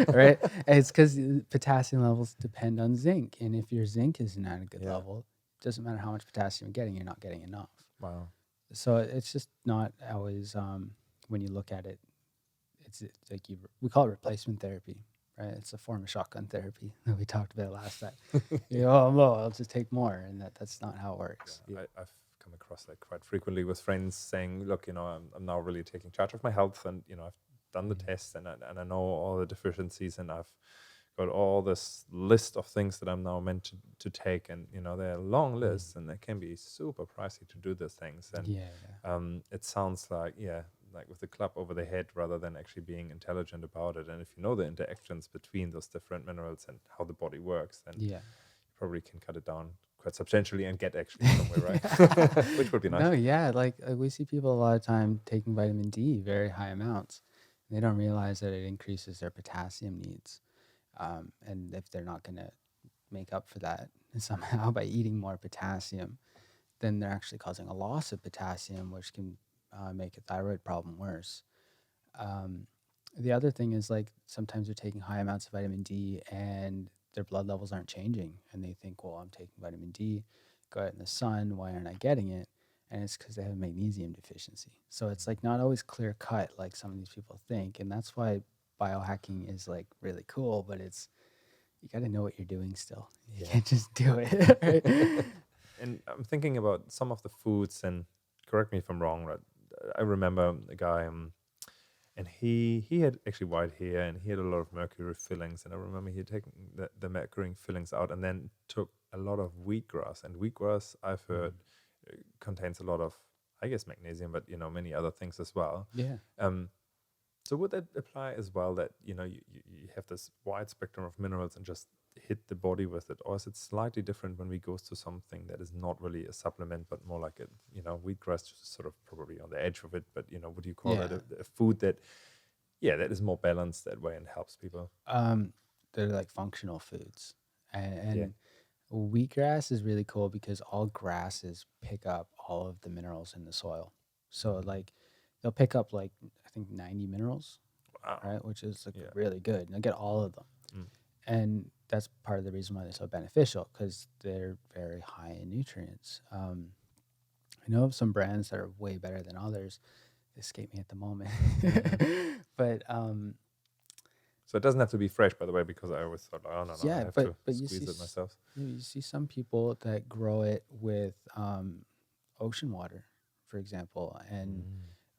right? And it's because potassium levels depend on zinc. And if your zinc isn't at a good level, it doesn't matter how much potassium you're getting, you're not getting enough. Wow. So it's just not always, when you look at it, it's like we call it replacement therapy, right? It's a form of shotgun therapy that we talked about last time. I'm low, I'll just take more. And that's not how it works. I've come across that quite frequently with friends saying, look, I'm now really taking charge of my health, and I've done the test and I know all the deficiencies, and I've got all this list of things that I'm now meant to take, and they're long lists, and they can be super pricey to do these things. And it sounds like like with the club over the head rather than actually being intelligent about it. And if you know the interactions between those different minerals and how the body works, then you probably can cut it down quite substantially and get actually somewhere, right? Which would be nice. No, yeah, like we see people a lot of time taking vitamin D, very high amounts. They don't realize that it increases their potassium needs. And if they're not going to make up for that somehow by eating more potassium, then they're actually causing a loss of potassium, which can make a thyroid problem worse. The other thing is, like, sometimes they're taking high amounts of vitamin D and their blood levels aren't changing. And they think, well, I'm taking vitamin D, go out in the sun, why aren't I getting it? And it's because they have a magnesium deficiency. So it's like not always clear cut like some of these people think. And that's why biohacking is like really cool, but you got to know what you're doing still. You can't just do it. Right? And I'm thinking about some of the foods, and correct me if I'm wrong, right? I remember a guy, and he had actually white hair, and he had a lot of mercury fillings. And I remember he had taken the mercury fillings out, and then took a lot of wheatgrass. And wheatgrass, I've heard, contains a lot of, I guess, magnesium, but many other things as well. Yeah. So would that apply as well, that you have this wide spectrum of minerals and just hit the body with it? Or is it slightly different when we go to something that is not really a supplement, but more like wheatgrass, just sort of probably on the edge of it, but would you call it a food that is more balanced that way and helps people? They're like functional foods. And wheatgrass is really cool because all grasses pick up all of the minerals in the soil. So like they'll pick up like I think 90 minerals, right? Which is like really good. And they'll get all of them. And that's part of the reason why they're so beneficial, because they're very high in nutrients. I know of some brands that are way better than others. They escape me at the moment. But so it doesn't have to be fresh, by the way, because I always thought, oh no, I have to squeeze it myself. You see some people that grow it with ocean water, for example, and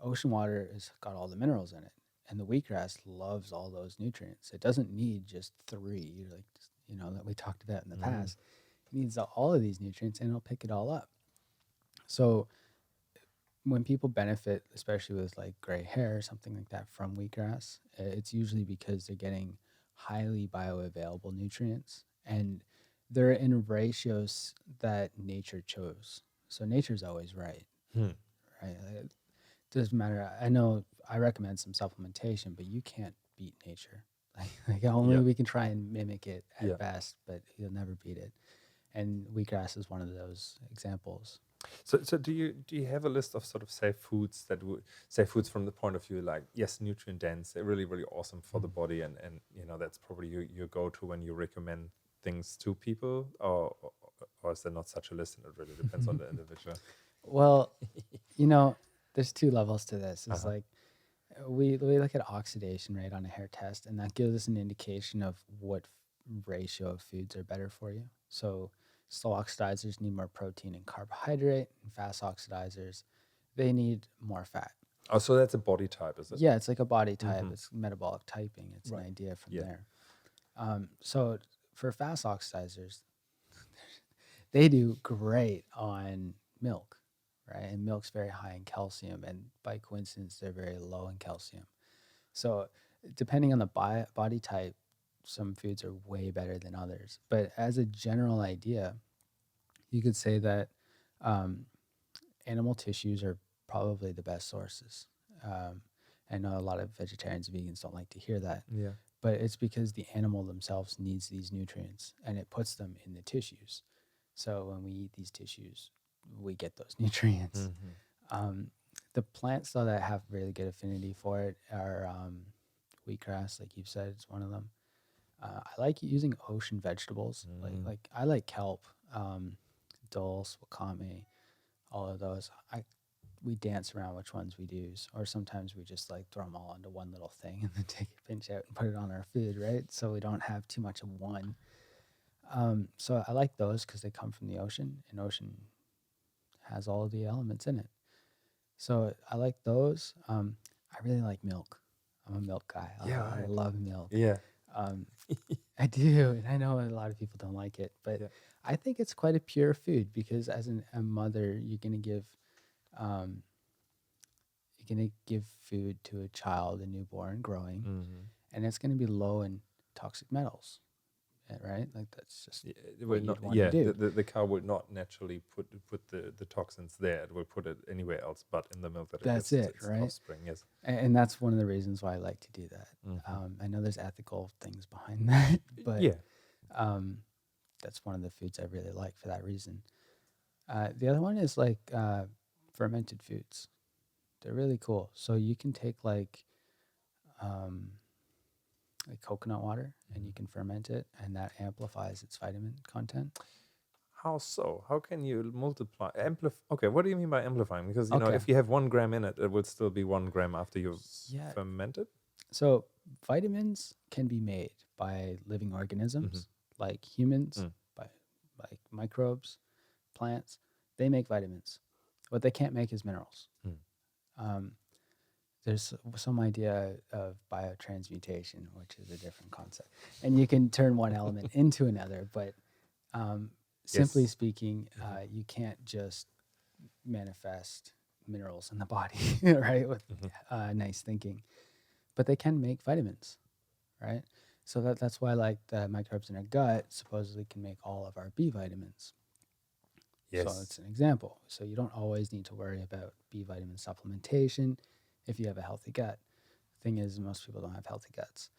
ocean water has got all the minerals in it, and the wheatgrass loves all those nutrients. It doesn't need just 3, like that we talked about in the past. It needs all of these nutrients, and it'll pick it all up. So when people benefit, especially with like gray hair or something like that from wheatgrass, it's usually because they're getting highly bioavailable nutrients, and they're in ratios that nature chose. So nature's always right, right? It doesn't matter. I know I recommend some supplementation, but you can't beat nature. Like only we can try and mimic it at best, but you'll never beat it. And wheatgrass is one of those examples. So do you have a list of sort of safe foods from the point of view, like, yes, nutrient dense, they're really, really awesome for the body, and that's probably your go-to when you recommend things to people, or is there not such a list, and it really depends on the individual? Well, there's 2 levels to this. It's like we look at oxidation rate on a hair test, and that gives us an indication of what ratio of foods are better for you. So slow oxidizers need more protein and carbohydrate, and fast oxidizers, they need more fat. Oh, so that's a body type, is it? Yeah, it's like a body type. It's metabolic typing. It's an idea from there. So for fast oxidizers, they do great on milk, right? And milk's very high in calcium, and by coincidence, they're very low in calcium. So depending on the body type, some foods are way better than others. But as a general idea, you could say that animal tissues are probably the best sources. I know a lot of vegetarians and vegans don't like to hear that. Yeah. But it's because the animal themselves needs these nutrients, and it puts them in the tissues. So when we eat these tissues, we get those nutrients. The plants, though, that have really good affinity for it are wheatgrass, like you've said, it's one of them. I like using ocean vegetables. Like I like kelp, dulse, wakame, all of those. We dance around which ones we use, or sometimes we just like throw them all into one little thing and then take a pinch out and put it on our food, right? So we don't have too much of one. So I like those because they come from the ocean, and ocean has all of the elements in it. So I like those. I really like milk. I'm a milk guy. I love milk. Yeah. Um, I do, and I know a lot of people don't like it, but Yeah. I think it's quite a pure food because as a mother, um, you're gonna give food to a child, a newborn growing, Hmm. and it's gonna be low in toxic metals, right? Like that's just It what would you'd not. want to Yeah, do. the cow would not naturally put the toxins there. It will put it anywhere else, but in the milk that it That's gives to it, its right? offspring. Yes. And that's one of the reasons why I like to do that. Hmm. I know there's ethical things behind that, but Yeah. um, that's one of the foods I really like for that reason. The other one is like fermented foods. They're really cool. So you can take um, like coconut water and you Mhm. can ferment it, and that amplifies its vitamin content. How so? How can you multiply? Okay, what do you mean by amplifying? Because Okay. if you have 1 gram in it, it will still be 1 gram after you Yeah. ferment it. So vitamins can be made by living Hmm. organisms like humans, Mm. by like microbes, plants. They make vitamins. What they can't make is minerals. Mm. Um, there's some idea of biotransmutation, which is a different concept. And you can turn one element into another, but simply Yes. speaking, Hmm. you can't just manifest minerals in the body, right? With Hmm. nice thinking, but they can make vitamins, right? So that's why like the microbes in our gut supposedly can make all of our B vitamins. So Yes. it's an example. So you don't always need to worry about B vitamin supplementation if you have a healthy gut. Thing is, most people don't have healthy guts.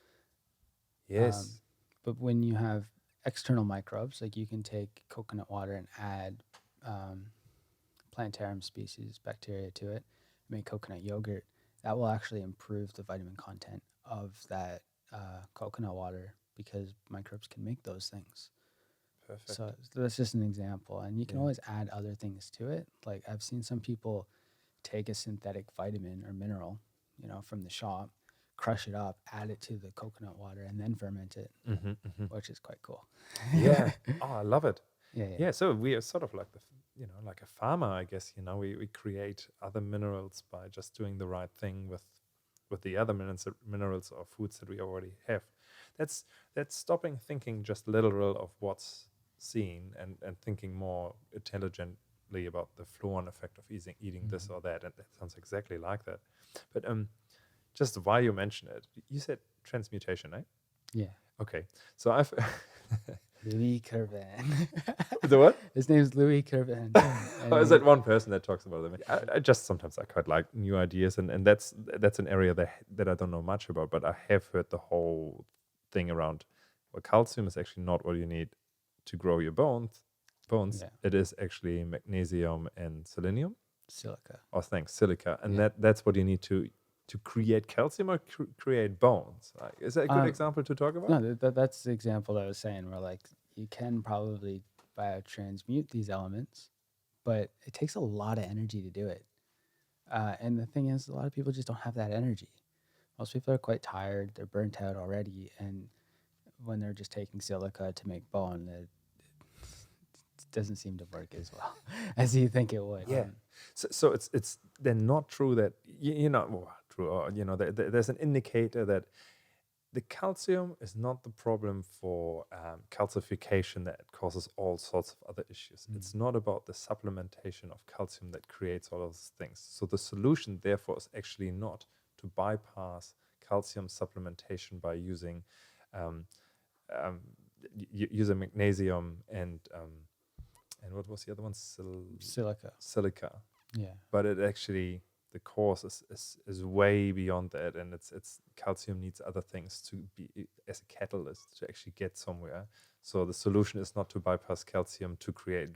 Um, Yes. but when you have external microbes, like you can take coconut water and add um, plantarum species bacteria to it, make coconut yogurt, that will actually improve the vitamin content of that coconut water because microbes can make those things. Perfect. So that's just an example. And you can Yeah. always add other things to it. Like I've seen some people take a synthetic vitamin or mineral, from the shop, crush it up, add it to the coconut water, and then ferment it, Hmm. Hmm. which is quite cool. Yeah. Oh, I love it. Yeah, yeah. Yeah. So we are sort of like like a farmer, I guess. We create other minerals by just doing the right thing with the other minerals or foods that we already have. That's that's stopping thinking just literal of what's seen and thinking more intelligently about the flow-on effect of eating this Mhm. or that. And that sounds exactly like that. But just while you mention it, you said transmutation, eh? Yeah. Okay. So I've Louis Curvan. the what? His name's Louis Curvan. Oh, is And that one person that talks about it? I just sometimes I quite like new ideas, and that's an area that I don't know much about, but I have heard the whole thing around. Well, calcium is actually not what you need to grow your bones. Bones. yeah, It is actually magnesium and selenium. silica. Oh, thanks, silica, and Yeah. that's what you need to create calcium or create bones. Like, is that a good Um, example to talk about? no, that's the example that I was saying where like you can probably biotransmute these elements, but it takes a lot of energy to do it. And the thing is, a lot of people just don't have that energy. Most people are quite tired, they're burnt out already, and when they're just taking silica to make bone, it doesn't seem to work as well as you think it would. Yeah. So it's then not true that well, true or there's an indicator that the calcium is not the problem for calcification that causes all sorts of other issues. Mm. It's not about the supplementation of calcium that creates all of those things. So the solution, therefore, is actually not to bypass calcium supplementation by um, um, using magnesium and what was the other one? Silica. Silica. Yeah. But it actually the cause is way beyond that, and it's calcium needs other things to be as a catalyst to actually get somewhere. So the solution is not to bypass calcium to create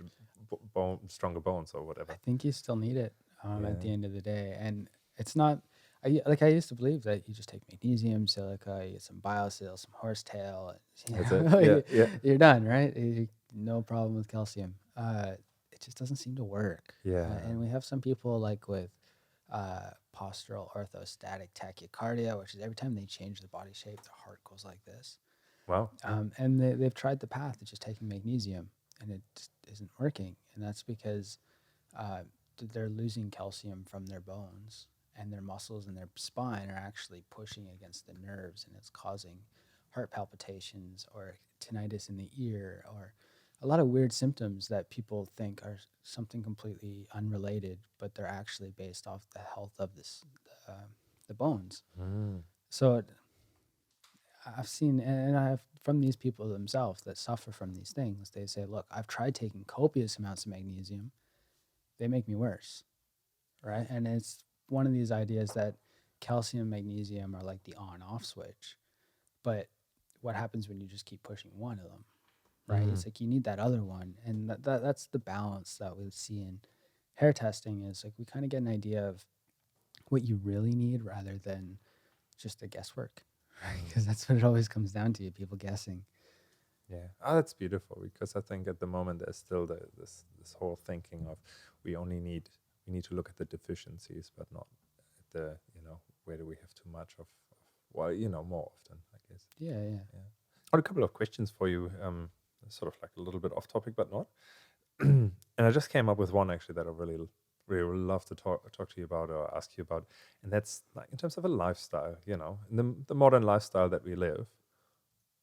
stronger bones or I whatever. think you still need it at Yeah. the end of the day. And it's not, I used to believe that you just take magnesium, silica, you get some biocil, some horsetail, That's it. Yeah, yeah, you're done, right? No problem with calcium. It just doesn't seem to work. yeah. And we have some people like with postural orthostatic tachycardia, which is every time they change the body shape, their heart goes like this. Wow. Yeah. And they've tried the path of just taking magnesium, and it just isn't working. And that's because uh, they're losing calcium from their bones, and their muscles and their spine are actually pushing against the nerves, and it's causing heart palpitations or tinnitus in the ear or a lot of weird symptoms that people think are something completely unrelated, but they're actually based off the health of uh, the bones. So I've seen, and I've from these people themselves that suffer from these things. They say, "Look, I've tried taking copious amounts of magnesium. They make me worse." Right, and it's one of these ideas that calcium, magnesium are like the on-off switch. But what happens when you just keep pushing one of them? Right, it's like you need that other one, and that's the balance that we see in hair testing. Is like we kind of get an idea of what you really need rather than just the guesswork, right? Because that's what it always comes down to, people guessing. Yeah, oh, that's beautiful, because I think at the moment there's still this whole thinking of we need to look at the deficiencies, but not at the where do we have too much of well, more often, I guess. Yeah. I had a couple of questions for you, sort of like a little bit off topic, but not. And I just came up with one actually that I really would love to talk to you about or ask you about, and that's like in terms of a lifestyle, in the modern lifestyle that we live.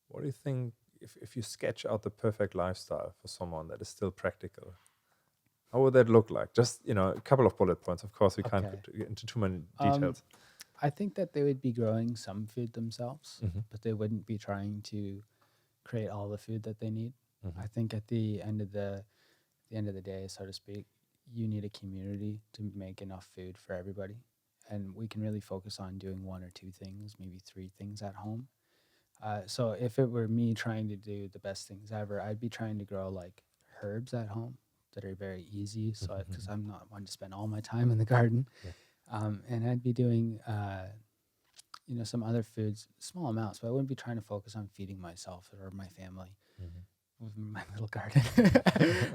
What do you think if you sketch out the perfect lifestyle for someone that is still practical? How would that look like? Just a couple of bullet points. Of course, we can't get into too many details. I think that they would be growing some food themselves, but they wouldn't be trying to create all the food that they need. I think at the end of the day, so to speak, you need a community to make enough food for everybody. And we can really focus on doing one or two things, maybe three things at home. So if it were me trying to do the best things ever, I'd be trying to grow like herbs at home that are very easy. So because I'm not one to spend all my time in the garden, and I'd be doing some other foods, small amounts, but I wouldn't be trying to focus on feeding myself or my family with my little garden.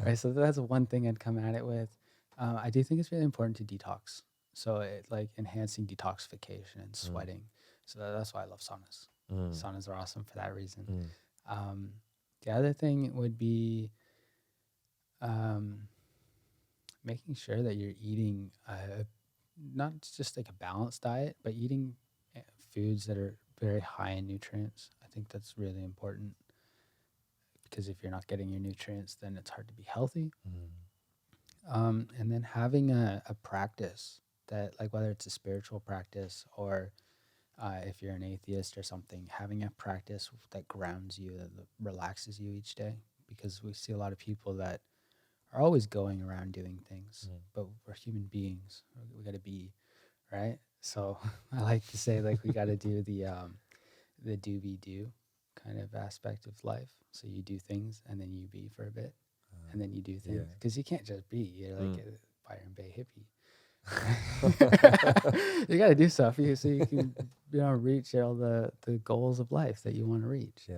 Right. So that's one thing I'd come at it with. I do think it's really important to detox. So it like enhancing detoxification and sweating. So that's why I love saunas. Saunas are awesome for that reason. The other thing would be making sure that you're eating not just like a balanced diet, but eating foods that are very high in nutrients. I think that's really important because if you're not getting your nutrients, then it's hard to be healthy. And then having a practice that, like, whether it's a spiritual practice or if you're an atheist or something, having a practice that grounds you, that relaxes you each day. Because we see a lot of people that are always going around doing things, but we're human beings. We got to be, right? So I like to say, like, we got to do the do-be-do kind of aspect of life. So you do things and then you be for a bit and then you do things. Because you can't just be. You're like a Byron Bay hippie. You got to do stuff so you can reach all the goals of life that you want to reach.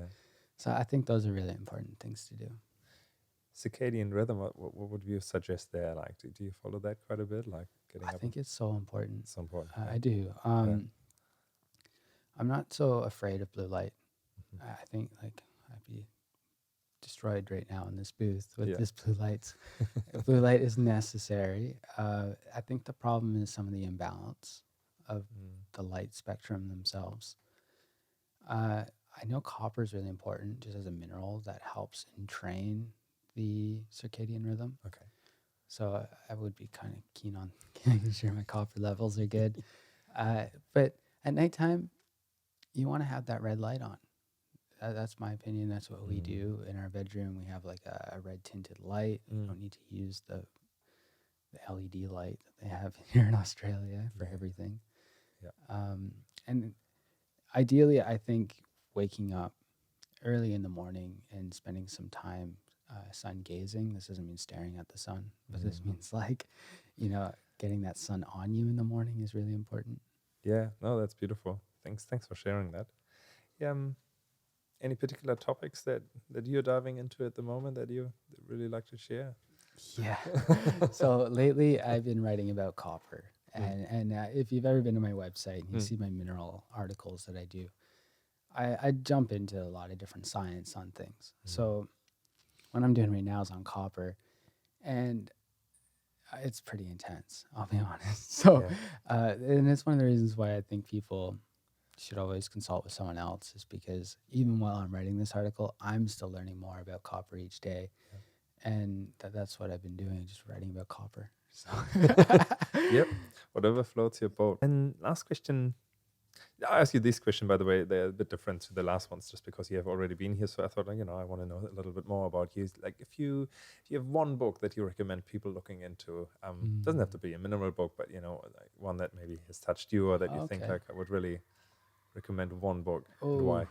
So I think those are really important things to do. Circadian rhythm, what would you suggest there? Like, do you follow that quite a bit? Like getting I think it's so important. It's so important. I do. I'm not so afraid of blue light. I think like I'd be destroyed right now in this booth with this blue lights. Blue light is necessary. I think the problem is some of the imbalance of the light spectrum themselves. I know copper is really important just as a mineral that helps entrain the circadian rhythm. Okay. So I would be kind of keen on making sure my copper levels are good. But at nighttime, you want to have that red light on. That's my opinion. That's what we do in our bedroom. We have like a red tinted light. You don't need to use the LED light that they have here in Australia for everything. And ideally, I think waking up early in the morning and spending some time sun gazing. This doesn't mean staring at the sun, but this means like, getting that sun on you in the morning is really important. Yeah, no, that's beautiful. Thanks for sharing that. Any particular topics that you're diving into at the moment that you really like to share? Yeah. So lately I've been writing about copper. And if you've ever been to my website, you see my mineral articles that I do. I jump into a lot of different science on things. So what I'm doing right now is on copper. And it's pretty intense, I'll be honest. So, and it's one of the reasons why I think people should always consult with someone else, is because even while I'm writing this article, I'm still learning more about copper each day. And that's what I've been doing, just writing about copper. So Yep, whatever floats your boat. And last question. I ask you this question, by the way. They're a bit different to the last ones, just because you have already been here. So I thought, I want to know a little bit more about you. Like, if you have one book that you recommend people looking into, doesn't have to be a minimal book, but like one that maybe has touched you, or that you think like I would really recommend one book. And why?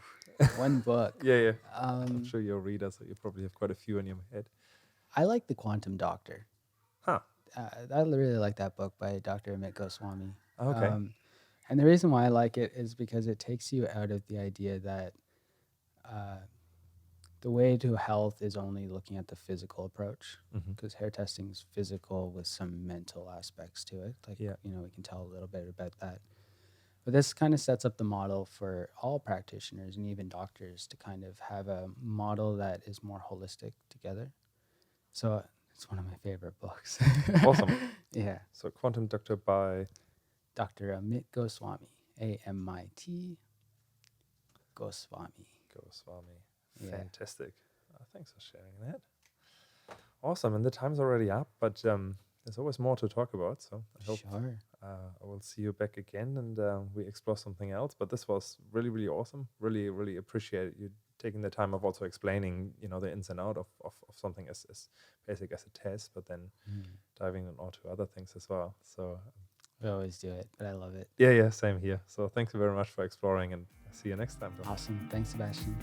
One book. Yeah. I'm sure you're a reader, so you probably have quite a few in your head. I like The Quantum Doctor. Huh. I really like that book by Dr. Amit Goswami. Okay. And the reason why I like it is because it takes you out of the idea that the way to health is only looking at the physical approach, because hair testing is physical with some mental aspects to it. Like, we can tell a little bit about that. But this kind of sets up the model for all practitioners and even doctors to kind of have a model that is more holistic together. So it's one of my favorite books. Awesome. Yeah. So Quantum Doctor by Dr. Amit Goswami. A-M-I-T Goswami. Yeah. Fantastic. Thanks for sharing that. Awesome. And the time's already up, but there's always more to talk about. So I hope I will see you back again, and we explore something else. But this was really, really awesome. Really, really appreciate you taking the time of also explaining, the ins and out of something as basic as a test, but then diving into other things as well. So we always do it, but I love it. Yeah, same here. So thanks very much for exploring, and see you next time. Awesome. Thanks, Sebastian.